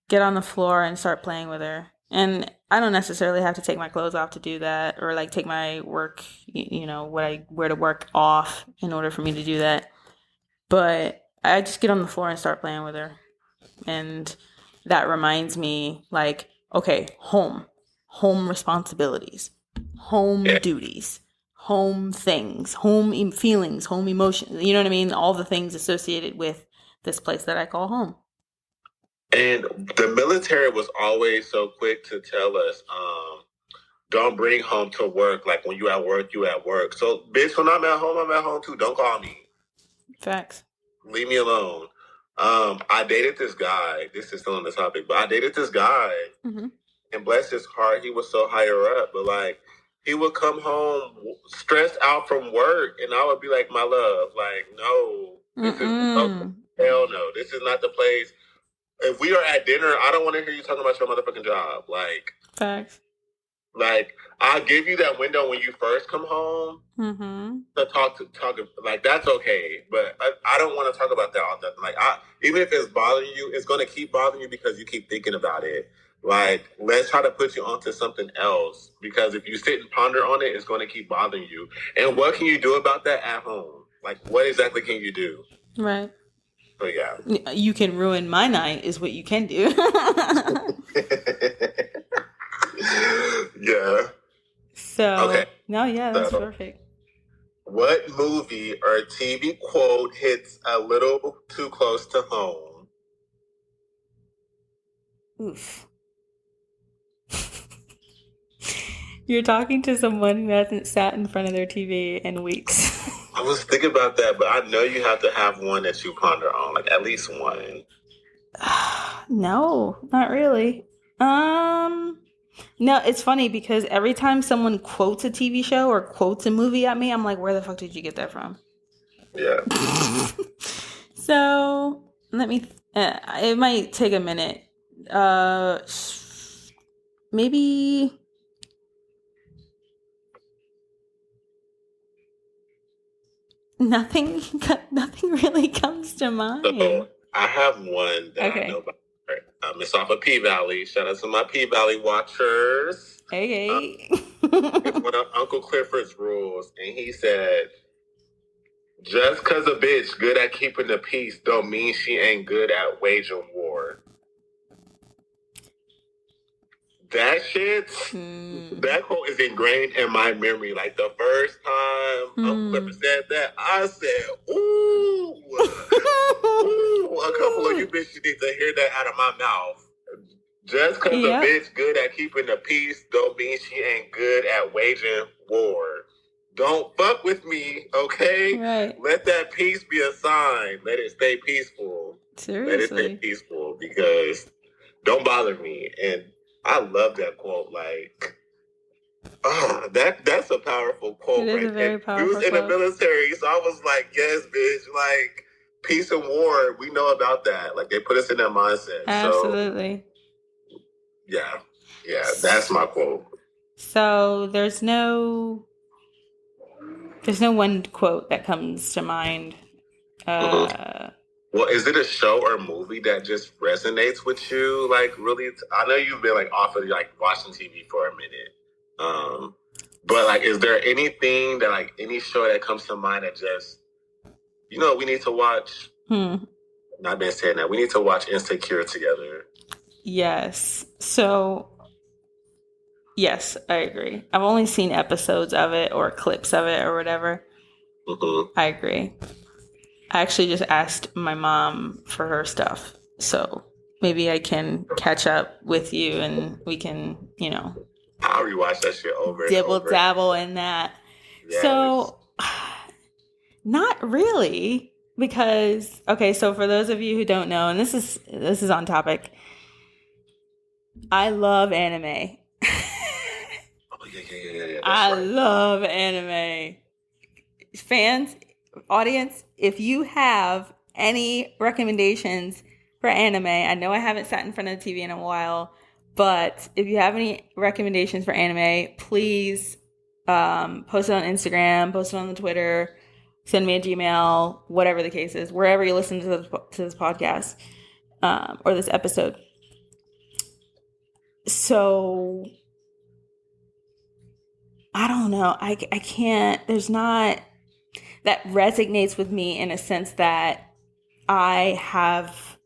get on the floor and start playing with her. And I don't necessarily have to take my clothes off to do that, or like take my work, what I wear to work off in order for me to do that. But I just get on the floor and start playing with her. And that reminds me, like, okay, home responsibilities, home duties, home things, home feelings, home emotions. You know what I mean? All the things associated with this place that I call home. And the military was always so quick to tell us, don't bring home to work. Like, when you at work, you at work. So, bitch, when I'm at home too. Don't call me. Facts. Leave me alone. I dated this guy. This is still on the topic, but I dated this guy. Mm-hmm. And bless his heart, he was so higher up. But, like, he would come home stressed out from work, and I would be like, my love, like, no. This is hell no. This is not the place. If we are at dinner, I don't want to hear you talking about your motherfucking job. Like, facts. Like, I'll give you that window when you first come home to talk. Like, that's okay. But I don't want to talk about that all the time. Like, even if it's bothering you, it's going to keep bothering you because you keep thinking about it. Like, let's try to put you onto something else, because if you sit and ponder on it, it's going to keep bothering you. And what can you do about that at home? Like, what exactly can you do? Right. So, yeah. You can ruin my night is what you can do. Yeah. So, okay. No, yeah, that's perfect. What movie or TV quote hits a little too close to home? Oof. You're talking to someone who hasn't sat in front of their TV in weeks. I was thinking about that, but I know you have to have one that you ponder on, like at least one. No, not really. No, it's funny because every time someone quotes a TV show or quotes a movie at me, I'm like, where the fuck did you get that from? Yeah. So let me. It might take a minute. Maybe. Nothing really comes to mind. So I have one that I know about. It's off of P-Valley. Shout out to my P-Valley watchers. Hey. It's one of Uncle Clifford's rules, and he said, just because a bitch good at keeping the peace don't mean she ain't good at waging war. That shit, that quote is ingrained in my memory. Like, the first time Uncle Clifford said that, I said, ooh, a couple of you bitches need to hear that out of my mouth. Just because a bitch good at keeping the peace don't mean she ain't good at waging war. Don't fuck with me, okay? Right. Let that peace be a sign. Let it stay peaceful. Seriously. Let it stay peaceful, because don't bother me. And I love that quote. Like, that's a powerful quote. It is a very powerful quote. We was in the military, so I was like, yes, bitch. Like, peace and war, we know about that. Like, they put us in that mindset. Absolutely. So, yeah, that's my quote. So there's no one quote that comes to mind. Well, is it a show or movie that just resonates with you? Like, really? I know you've been like off of like watching TV for a minute. But like, is there anything that, like, any show that comes to mind that just, we need to watch? Not been saying that. We need to watch Insecure together. Yes. So, yes, I agree. I've only seen episodes of it or clips of it or whatever. I agree. I actually just asked my mom for her stuff. So maybe I can catch up with you and we can, I'll rewatch that shit over and dibble over. dabble in that. Yes. So not really, because, okay, so for those of you who don't know, and this is on topic, I love anime. Yeah. I love anime. fans, audience, if you have any recommendations for anime, I know I haven't sat in front of the TV in a while, but if you have any recommendations for anime, please post it on Instagram, post it on the Twitter, send me a Gmail, whatever the case is, wherever you listen to this podcast or this episode. So I don't know. I can't. There's not that resonates with me in a sense that I have,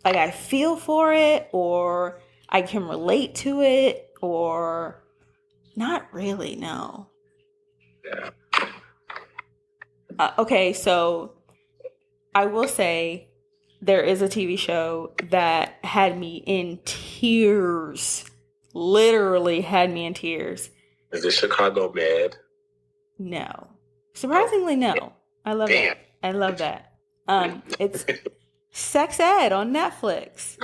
like, I feel for it or I can relate to it or not really, no. Yeah. Okay, so I will say there is a TV show that had me in tears, literally had me in tears. Is it Chicago Med? No. Surprisingly, no. I love that. I love that. It's Sex Ed on Netflix.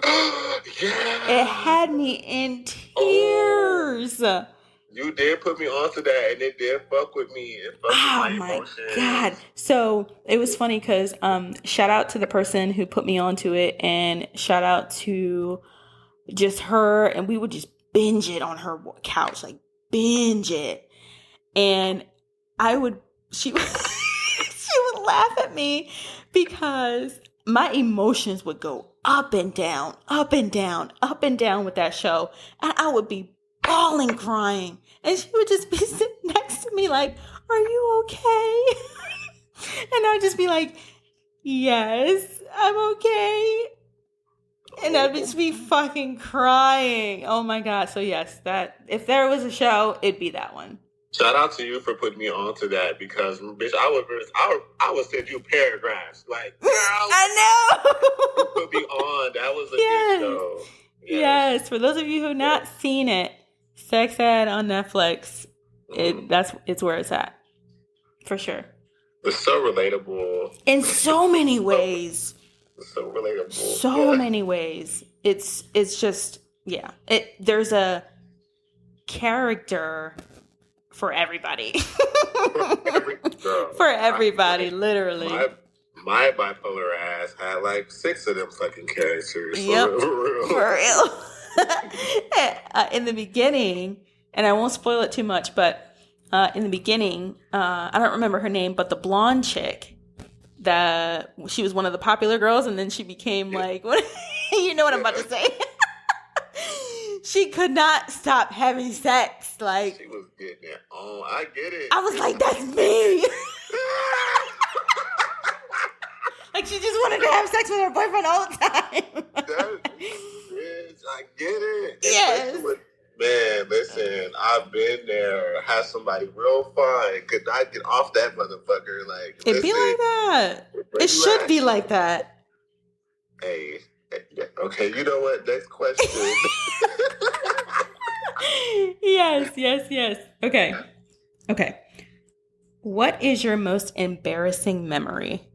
Yeah. It had me in tears. You did put me onto that, and it did fuck with me. It fucked with my emotions. God. So it was funny because shout out to the person who put me onto it, and shout out to just her, and we would just binge it on her couch, like binge it. And she would laugh at me because my emotions would go up and down, up and down, up and down with that show. And I would be bawling, crying. And she would just be sitting next to me like, are you okay? And I'd just be like, yes, I'm okay. And I'd just be fucking crying. Oh my God. So yes, that if there was a show, it'd be that one. Shout out to you for putting me onto that because, bitch, I would send you paragraphs like, girl, I know. You put me on. That was a good show. Yes. For those of you who have not seen it, Sex Ed on Netflix. It's where it's at, for sure. It's so relatable in so many ways. It's so relatable. So many ways. It's just there's a character for everybody. For everybody, literally. My bipolar ass had like 6 of them fucking characters. Yep. For real. In the beginning, and I won't spoil it too much, but in the beginning, I don't remember her name, but the blonde chick, she was one of the popular girls, and then she became like, what? You know what I'm about to say. She could not stop having sex. Like, she was getting it on. I get it. I was like, that's me. Like, she just wanted to have sex with her boyfriend all the time. I get it. Yes. Man, listen, I've been there. Had somebody real fine. Could not get off that motherfucker. Like, it'd be like that. It should be like that. Hey, okay, you know what? Next question. Yes. Okay. What is your most embarrassing memory?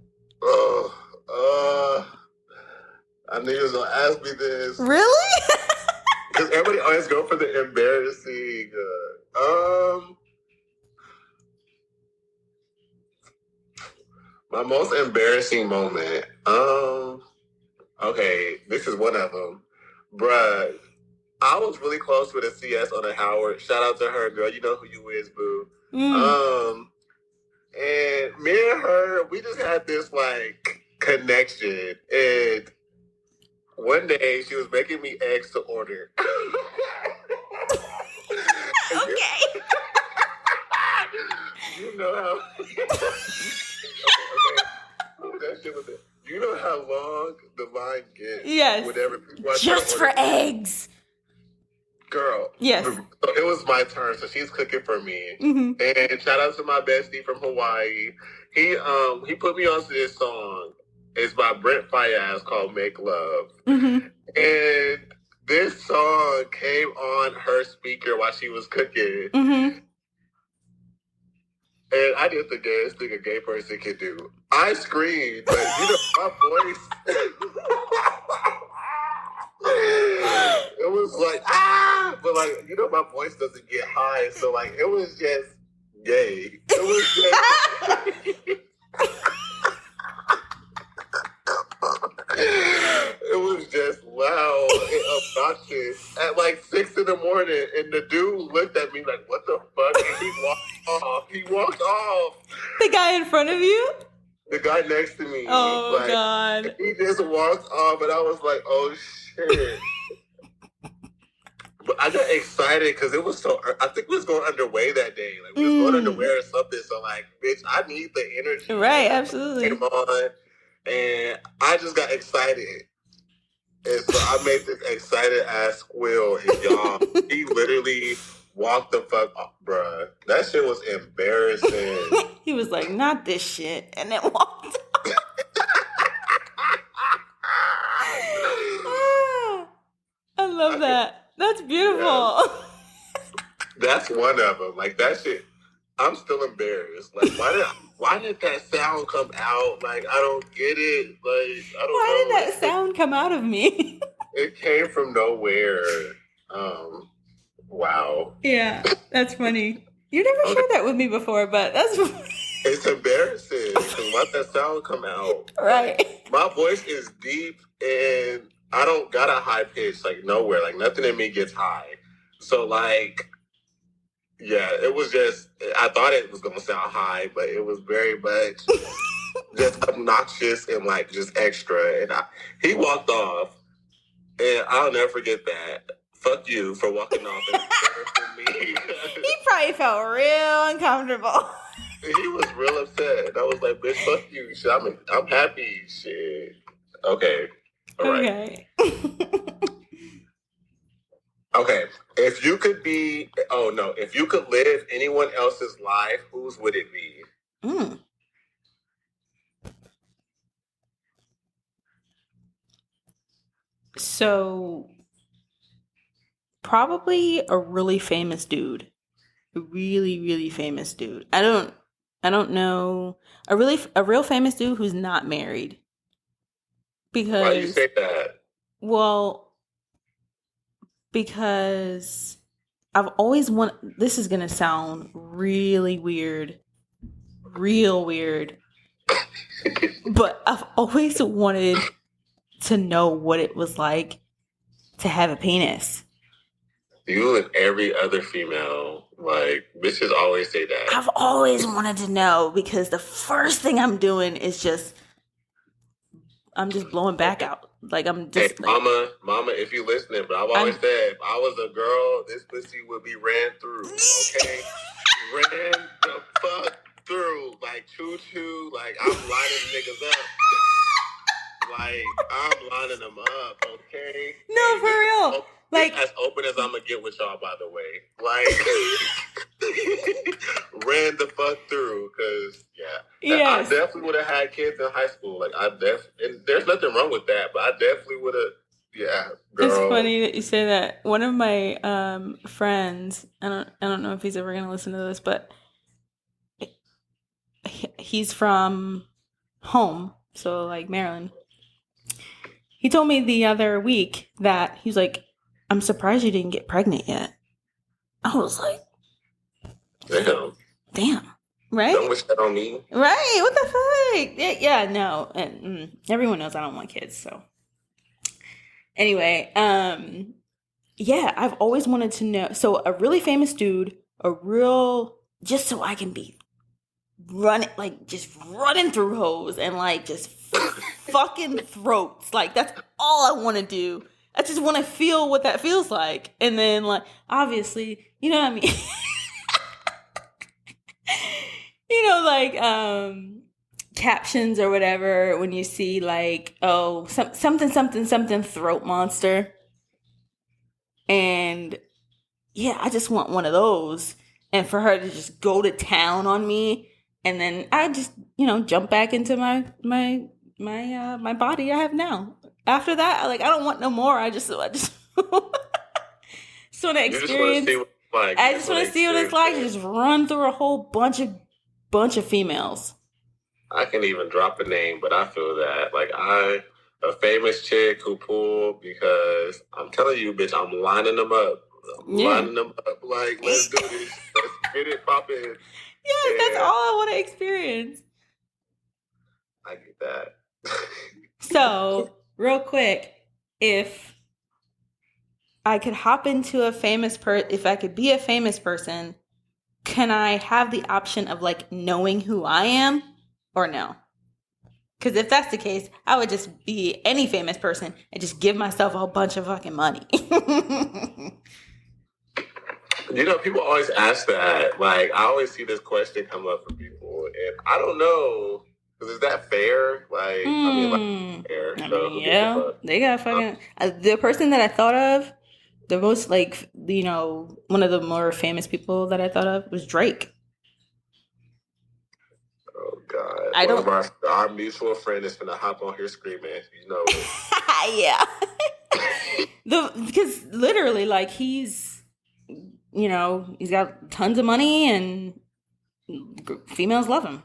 I knew you was gonna ask me this. Really? Because everybody always go for the embarrassing. My most embarrassing moment. Okay, this is one of them. Bruh, I was really close with a CS on a Howard. Shout out to her, girl. You know who you is, boo. And me and her, we just had this, like, connection. And one day, she was making me eggs to order. Okay. You know how... Okay. That shit was it. You know how long the line gets? Yes. Whenever people just for eggs. Girl. Yes. It was my turn, so she's cooking for me. Mm-hmm. And shout out to my bestie from Hawaii. He put me onto this song. It's by Brent Fayez called Make Love. Mm-hmm. And this song came on her speaker while she was cooking. Mm-hmm. And I did the gayest thing a gay person can do. I screamed, but you know, my voice... It was like, but like, you know, my voice doesn't get high. So like, it was just gay. It was just... It was just loud and obnoxious at like 6 a.m. and the dude looked at me like, what the fuck? And he walked off. He walked off. The guy in front of you? The guy next to me. Oh, like, God. He just walked off and I was like, oh shit. But I got excited because it was so... I think we was going underway that day. Like, we was going underway or something. So, like, bitch, I need the energy. Right, absolutely. Came on, and I just got excited. And so I made this excited ass squeal, and y'all, he literally walked the fuck off, bruh. That shit was embarrassing. He was like, not this shit, and then walked off. I love that. That's beautiful. Yeah. That's one of them. Like, that shit, I'm still embarrassed. Like, why did that sound come out? Like, I don't get it. Like, I don't know. Why did that sound come out of me? It came from nowhere. Wow. Yeah, that's funny. You never shared that with me before, but that's... It's embarrassing to let that sound come out. Right. My voice is deep and I don't got a high pitch, like nowhere. Like nothing in me gets high. So like, yeah, it was just, I thought it was going to sound high, but it was very much just obnoxious and like just extra. And he walked off and I'll never forget that. Fuck you for walking off and embarrassing me. He probably felt real uncomfortable. He was real upset. I was like, bitch, fuck you. Shit, I'm happy. Shit. Okay. All right. Okay. Okay. If you could live anyone else's life, whose would it be? So, probably a really famous dude. A really, really famous dude. I don't know. A real famous dude who's not married. Because why do you say that? Well, because I've always this is gonna sound really weird. Real weird. But I've always wanted to know what it was like to have a penis. You and every other female, like, bitches always say that. I've always wanted to know because the first thing I'm doing is I'm just blowing back out. Like, I'm just... Hey, mama, if you listening, but I've always said, if I was a girl, this pussy would be ran through, okay? Ran the fuck through. Like, choo-choo. Like, I'm lining niggas up. Like, I'm lining them up, okay? No, for real. Like, as open as I'm gonna get with y'all, by the way. Like, ran the fuck through, because, I definitely would have had kids in high school. Like, and there's nothing wrong with that, but I definitely would have, girl. It's funny that you say that. One of my friends, I don't know if he's ever gonna listen to this, but he's from home, so like Maryland. He told me the other week that he was like, I'm surprised you didn't get pregnant yet. I was like, damn, right? Don't wish that on me. Right? What the fuck? Yeah, no. And everyone knows I don't want kids, so. Anyway, I've always wanted to know. So a really famous dude, just so I can be just running through hoes and like just fucking throats. Like, that's all I want to do. I just want to feel what that feels like. And then, like, obviously, you know what I mean? Captions or whatever, when you see, like, something throat monster. And, I just want one of those. And for her to just go to town on me. And then I just, jump back into my body I have now. After that, I don't want no more. I just want to experience. I just want to see what it's like to just run through a whole bunch of females. I can even drop a name, but I feel that a famous chick who pulled, because I'm telling you, bitch, I'm lining them up. Lining them up. Like, let's do this. Let's get it popping. Yes, that's all I want to experience. I get that. So, real quick, if I could hop into a if I could be a famous person, can I have the option of like knowing who I am or no? Because if that's the case, I would just be any famous person and just give myself a whole bunch of fucking money. You know, people always ask that. Like, I always see this question come up for people, and I don't know. Because is that fair? Like, I mean, like, fair. So who gives a fuck? They got fucking. The person that I thought of, the most like, one of the more famous people that I thought of was Drake. Oh God! I don't. Our mutual friend is gonna hop on here screaming. You know it. Yeah. Because literally, like, he's got tons of money and females love him.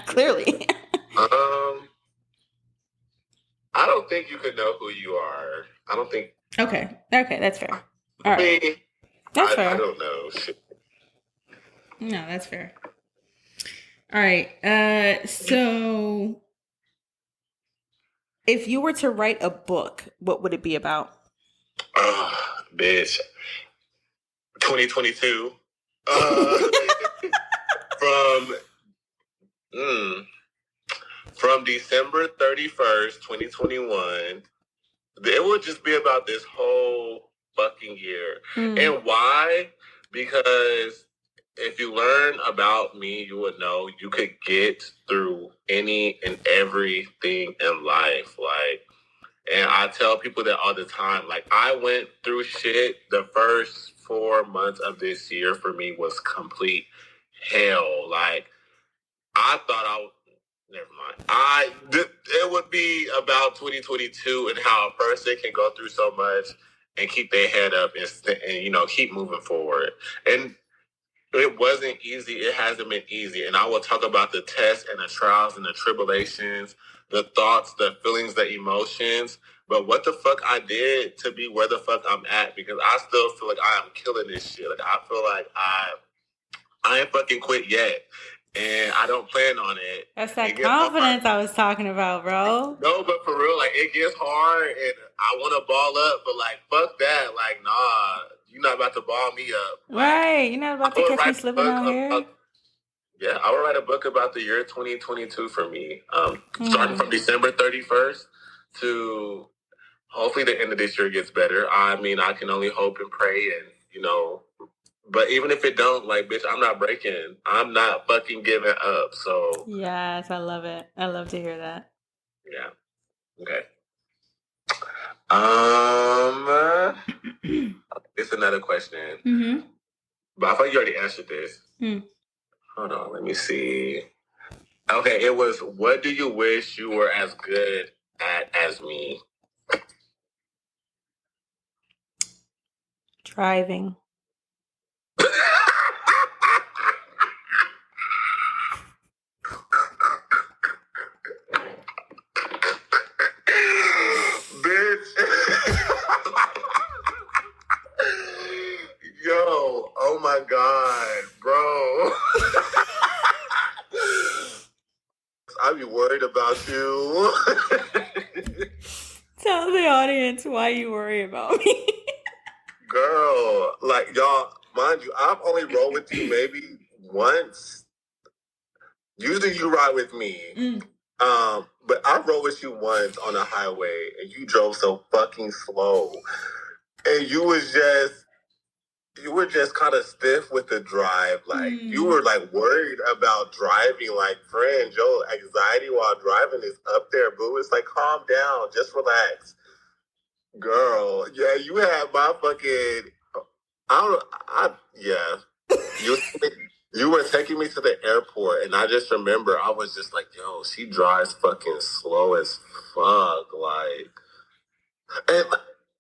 Clearly. I don't think you could know who you are. I don't think. Okay, that's fair. All right, that's fair. I don't know. Shit. No, that's fair. All right. So if you were to write a book, what would it be about? Bitch. 2022. From December 31st, 2021, it would just be about this whole fucking year. And why? Because if you learn about me, you would know you could get through any and everything in life. Like, and I tell people that all the time. Like, I went through shit. The first 4 months of this year for me was complete hell. Like, I thought I would. Never mind. It would be about 2022 and how a person can go through so much and keep their head up and keep moving forward. And it wasn't easy. It hasn't been easy. And I will talk about the tests and the trials and the tribulations, the thoughts, the feelings, the emotions. But what the fuck I did to be where the fuck I'm at, because I still feel like I am killing this shit. Like, I feel like I ain't fucking quit yet. And I don't plan on it. That's that confidence I was talking about, bro. No, but for real, like, it gets hard and I want to ball up, but like, fuck that. Like, nah, you're not about to ball me up. Right. You're not about to catch me slipping out here. Yeah, I will write a book about the year 2022 for me. Starting from December 31st to hopefully the end of this year gets better. I mean, I can only hope and pray and, but even if it don't, like, bitch, I'm not breaking. I'm not fucking giving up. So yes, I love it. I love to hear that. Yeah. Okay. It's another question. But I thought you already answered this. Hold on, let me see. Okay, it was, what do you wish you were as good at as me? Driving. Bitch. Yo, oh my God, bro. I be worried about you. Tell the audience why you worry about me. Girl, like, y'all, mind you, I've only rolled with you maybe once. Usually you ride with me. But I rode with you once on a highway and you drove so fucking slow. And you were just kind of stiff with the drive. Like, you were like worried about driving. Like, friend, your anxiety while driving is up there, boo. It's like, calm down, just relax. Girl, yeah, you had my fucking, you were taking me to the airport, and I just remember I was just like, yo, she drives fucking slow as fuck. Like, and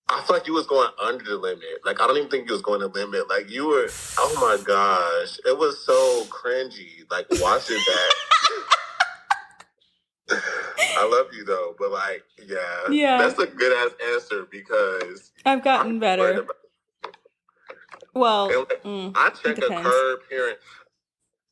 I feel like you was going under the limit. Like, I don't even think you was going to limit. Like, you were, oh my gosh. It was so cringy. Like, watching that. I love you, though. But, like, yeah. That's a good-ass answer because I've gotten better. Well, and, like, I check a curb here.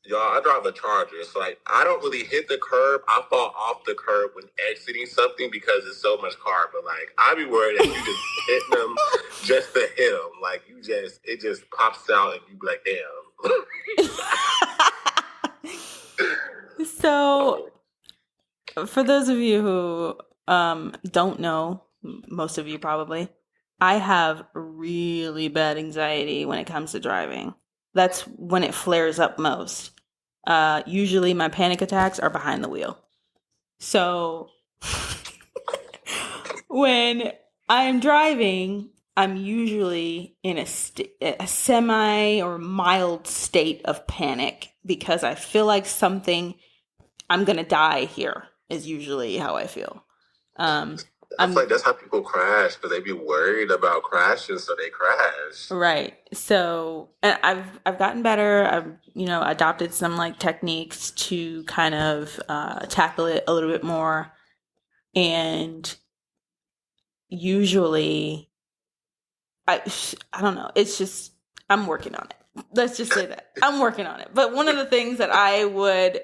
Y'all, I drive a Charger, so like I don't really hit the curb. I fall off the curb when exiting something because it's so much car. But like I be worried that you just hitting them just to hit them. Like it just pops out and you be like, damn. So, for those of you who don't know, most of you probably, I have really bad anxiety when it comes to driving. That's when it flares up most. Usually my panic attacks are behind the wheel. So when I'm driving, I'm usually in a semi or mild state of panic because I feel like I'm going to die here is usually how I feel. I feel like that's how people crash, because they be worried about crashing, so they crash. Right. So, and I've gotten better. I've adopted some like techniques to kind of tackle it a little bit more, and usually, I don't know. It's just I'm working on it. Let's just say that I'm working on it. But one of the things that I would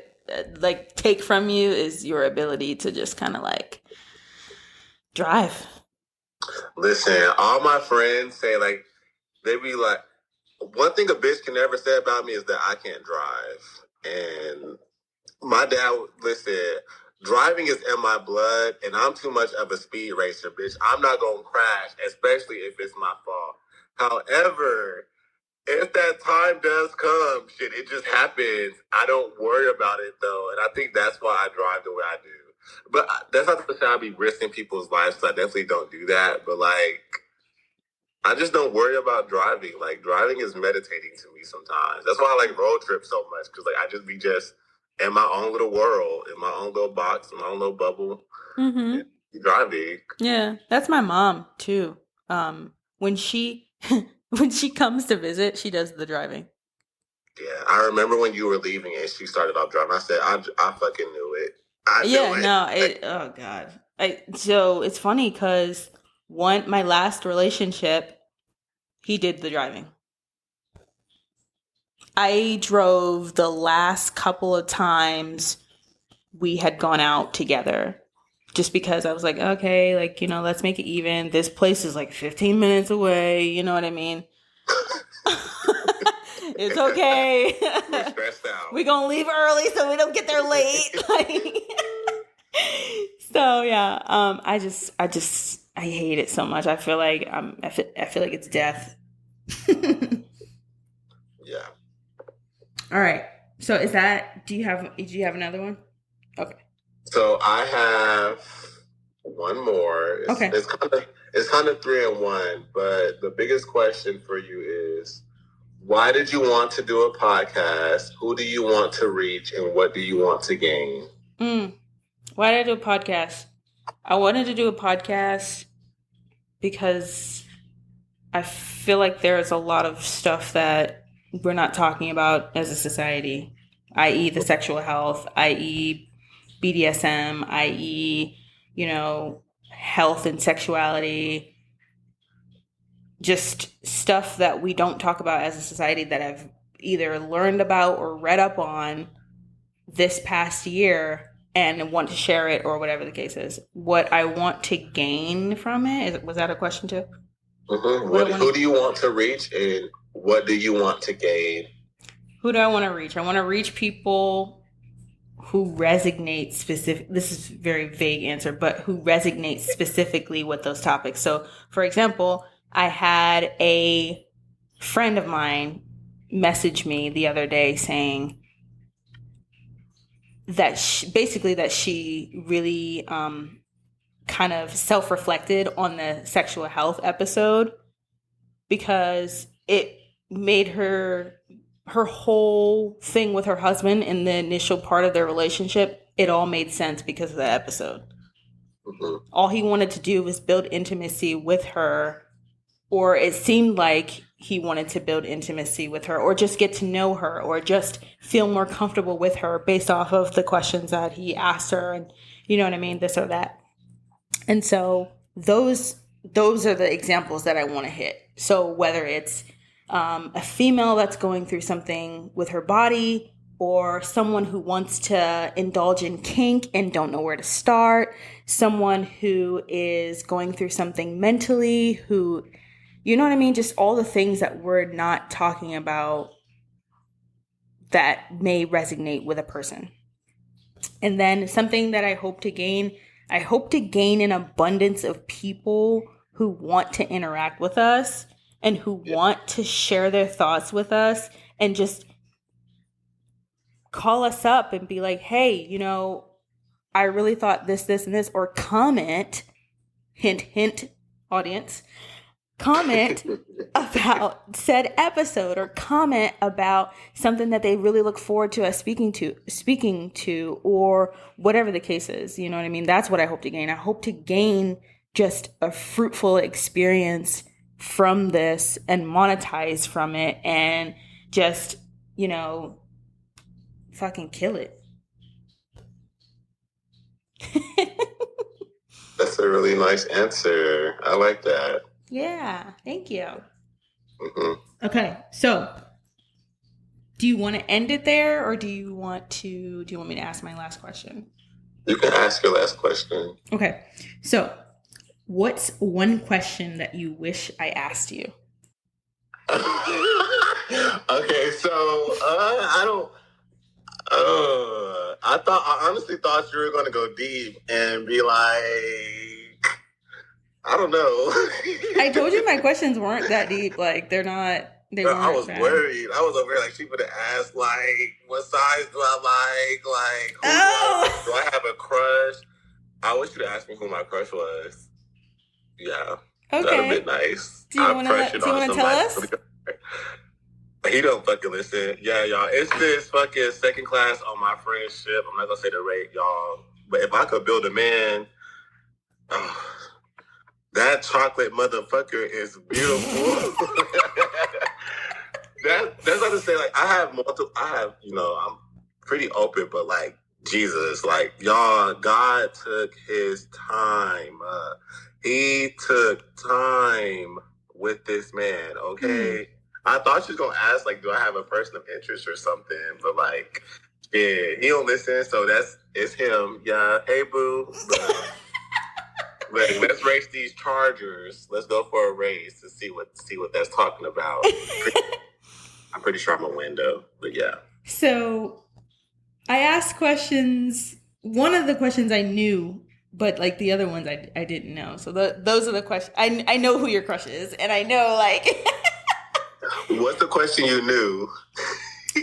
like take from you is your ability to just kind of like drive. Listen, all my friends say like they be like, one thing a bitch can never say about me is that I can't drive. And my dad, listen, driving is in my blood, and I'm too much of a speed racer, bitch. I'm not gonna crash, especially if it's my fault. However, if that time does come, shit, it just happens. I don't worry about it though, and I think that's why I drive the way I do. But that's not to say I'll be risking people's lives, so I definitely don't do that. But like, I just don't worry about driving. Like, driving is meditating to me sometimes. That's why I like road trips so much, because like I just be just in my own little world, in my own little box, in my own little bubble. Mm-hmm. Driving. Yeah, that's my mom too. When she when she comes to visit, she does the driving. Yeah, I remember when you were leaving and she started off driving. I said, I fucking knew it. I knew it. Oh God. So it's funny because my last relationship, he did the driving. I drove the last couple of times we had gone out together just because I was like, okay, like, let's make it even. This place is like 15 minutes away. You know what I mean? It's okay. We're stressed out. We're going to leave early so we don't get there late. So yeah, I hate it so much. I feel like I feel like it's death. Yeah. All right. So do you have another one? Okay. So I have one more. Okay. It's kind of 3 in 1, but the biggest question for you is, why did you want to do a podcast? Who do you want to reach, and what do you want to gain? Why did I do a podcast? I wanted to do a podcast because I feel like there's a lot of stuff that we're not talking about as a society, i.e. the sexual health, i.e. BDSM, i.e., health and sexuality, just stuff that we don't talk about as a society that I've either learned about or read up on this past year and want to share it, or whatever the case is. What I want to gain from it, was that a question too? Mm-hmm. Who do you want to reach, and what do you want to gain? Who do I want to reach? I want to reach people who resonate this is a very vague answer, but who resonate specifically with those topics. So, for example, I had a friend of mine message me the other day saying that she really kind of self-reflected on the sexual health episode, because it made her whole thing with her husband in the initial part of their relationship, it all made sense because of that episode. Mm-hmm. All he wanted to do was build intimacy with her, or it seemed like he wanted to build intimacy with her, or just get to know her, or just feel more comfortable with her based off of the questions that he asked her, and you know what I mean, this or that. And so those are the examples that I want to hit. So whether it's a female that's going through something with her body, or someone who wants to indulge in kink and don't know where to start, someone who is going through something mentally, who, you know what I mean? Just all the things that we're not talking about that may resonate with a person. And then something that I hope to gain an abundance of people who want to interact with us and who want to share their thoughts with us and just call us up and be like, hey, you know, I really thought this, and this, or comment, hint, hint, audience, comment about said episode, or comment about something that they really look forward to us speaking to, or whatever the case is. You know what I mean? That's what I hope to gain. I hope to gain just a fruitful experience from this and monetize from it and just, you know, fucking kill it. That's a really nice answer. I like that. Yeah, thank you. Mm-hmm. Okay, so do you want to end it there, or do you want me to ask my last question? You can ask your last question. Okay, so what's one question that you wish I asked you? Okay, so I honestly thought you were going to go deep and be like, I don't know. I told you my questions weren't that deep. Like, they're not. They weren't. I was worried. I was over here like she would have asked like, what size do I like? Like, do I have a crush? I wish you'd asked me who my crush was. Yeah, that'd have been nice. Do you want to tell us? He don't fucking listen. Yeah, y'all. It's this fucking second class on my friendship. I'm not gonna say the rate, y'all. But if I could build a man, that chocolate motherfucker is beautiful. That's not to say, like, I'm pretty open, but like, Jesus, like, y'all, God took his time. He took time with this man, okay? I thought she was gonna ask, like, do I have a person of interest or something? But like, yeah, he don't listen, so it's him. Yeah, hey boo. But let's race these Chargers. Let's go for a race to see what that's talking about. I'm pretty sure I'm gonna win though. But yeah. So I asked questions. One of the questions I knew, but like the other ones I didn't know. So those are the questions. I know who your crush is, and I know like. What's the question you knew?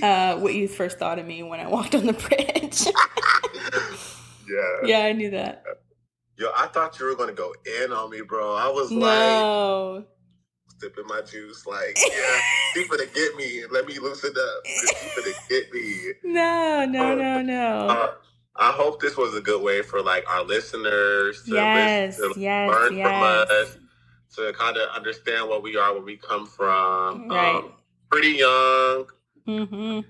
What you first thought of me when I walked on the bridge. Yeah, I knew that. Yo, I thought you were gonna go in on me, bro. I was like, sipping my juice, like, yeah, she finna get me. Let me loosen up. She finna get me. No. I hope this was a good way for like our listeners to learn from us, to kind of understand what we are, where we come from. Right. Pretty young. Mm-hmm.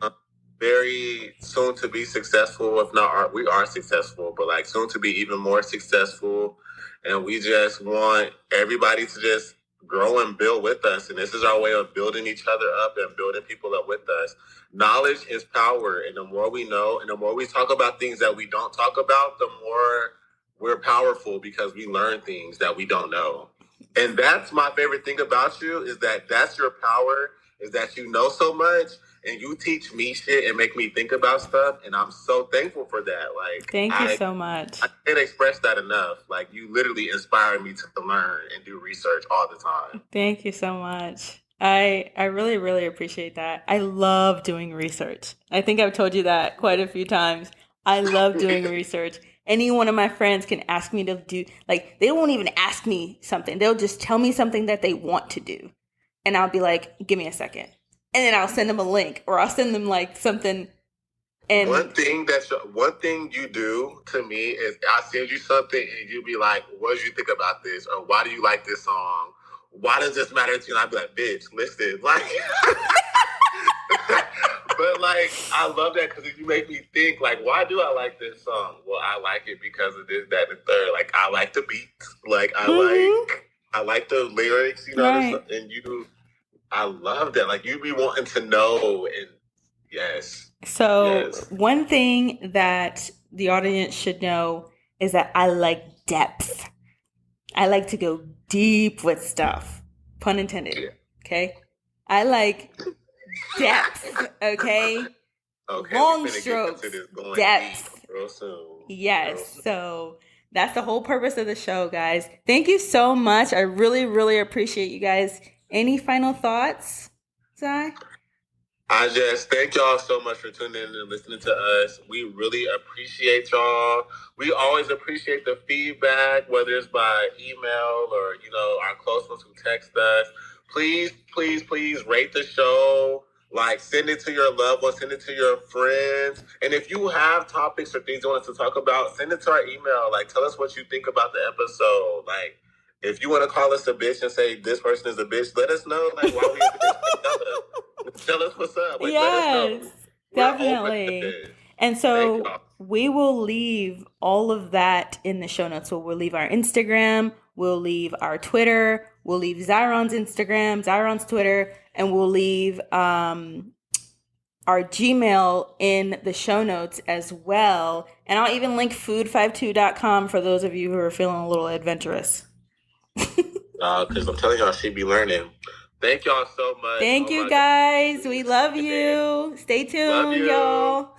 Very soon to be successful. If not, we are successful, but like soon to be even more successful. And we just want everybody to just grow and build with us. And this is our way of building each other up and building people up with us. Knowledge is power. And the more we know and the more we talk about things that we don't talk about, the more we're powerful, because we learn things that we don't know. And that's my favorite thing about you, is that that's your power, is that you know so much and you teach me shit and make me think about stuff. And I'm so thankful for that. Like, thank you so much. I can't express that enough. Like, you literally inspire me to learn and do research all the time. Thank you so much. I really, really appreciate that. I love doing research. I think I've told you that quite a few times. I love doing research. Any one of my friends can ask me to do, like, they won't even ask me something. They'll just tell me something that they want to do. And I'll be like, give me a second. And then I'll send them a link, or I'll send them like something. And one thing you do to me is I send you something and you be like, what did you think about this? Or why do you like this song? Why does this matter to you? And I'd be like, bitch, listen. Like, but like, I love that because you make me think, like, why do I like this song? Well, I like it because of this, that, and the third. Like, I like the beat. Like, I like the lyrics, you know, right. And I love that. Like, you be wanting to know, and Yes. So one thing that the audience should know is that I like depth. I like to go deep with stuff. Pun intended. Yeah. Okay? I like depth. Okay? Long strokes. Depth. Real soon. Yes. So that's the whole purpose of the show, guys. Thank you so much. I really, really appreciate you guys. Any final thoughts, Zai? I just thank y'all so much for tuning in and listening to us. We really appreciate y'all. We always appreciate the feedback, whether it's by email or, our close ones who text us. Please, please, please rate the show. Like, send it to your loved ones, send it to your friends. And if you have topics or things you want us to talk about, send it to our email. Like, tell us what you think about the episode. Like, if you want to call us a bitch and say this person is a bitch, let us know. Like, why we a bitch. Tell us what's up. Like, yes, definitely. And so we will leave all of that in the show notes. So we'll leave our Instagram, we'll leave our Twitter, we'll leave Zyron's Instagram, Zyron's Twitter, and we'll leave our Gmail in the show notes as well. And I'll even link food52.com for those of you who are feeling a little adventurous. Because I'm telling y'all, she be learning. Thank y'all so much. Thank you, guys. We love you. Stay tuned, y'all.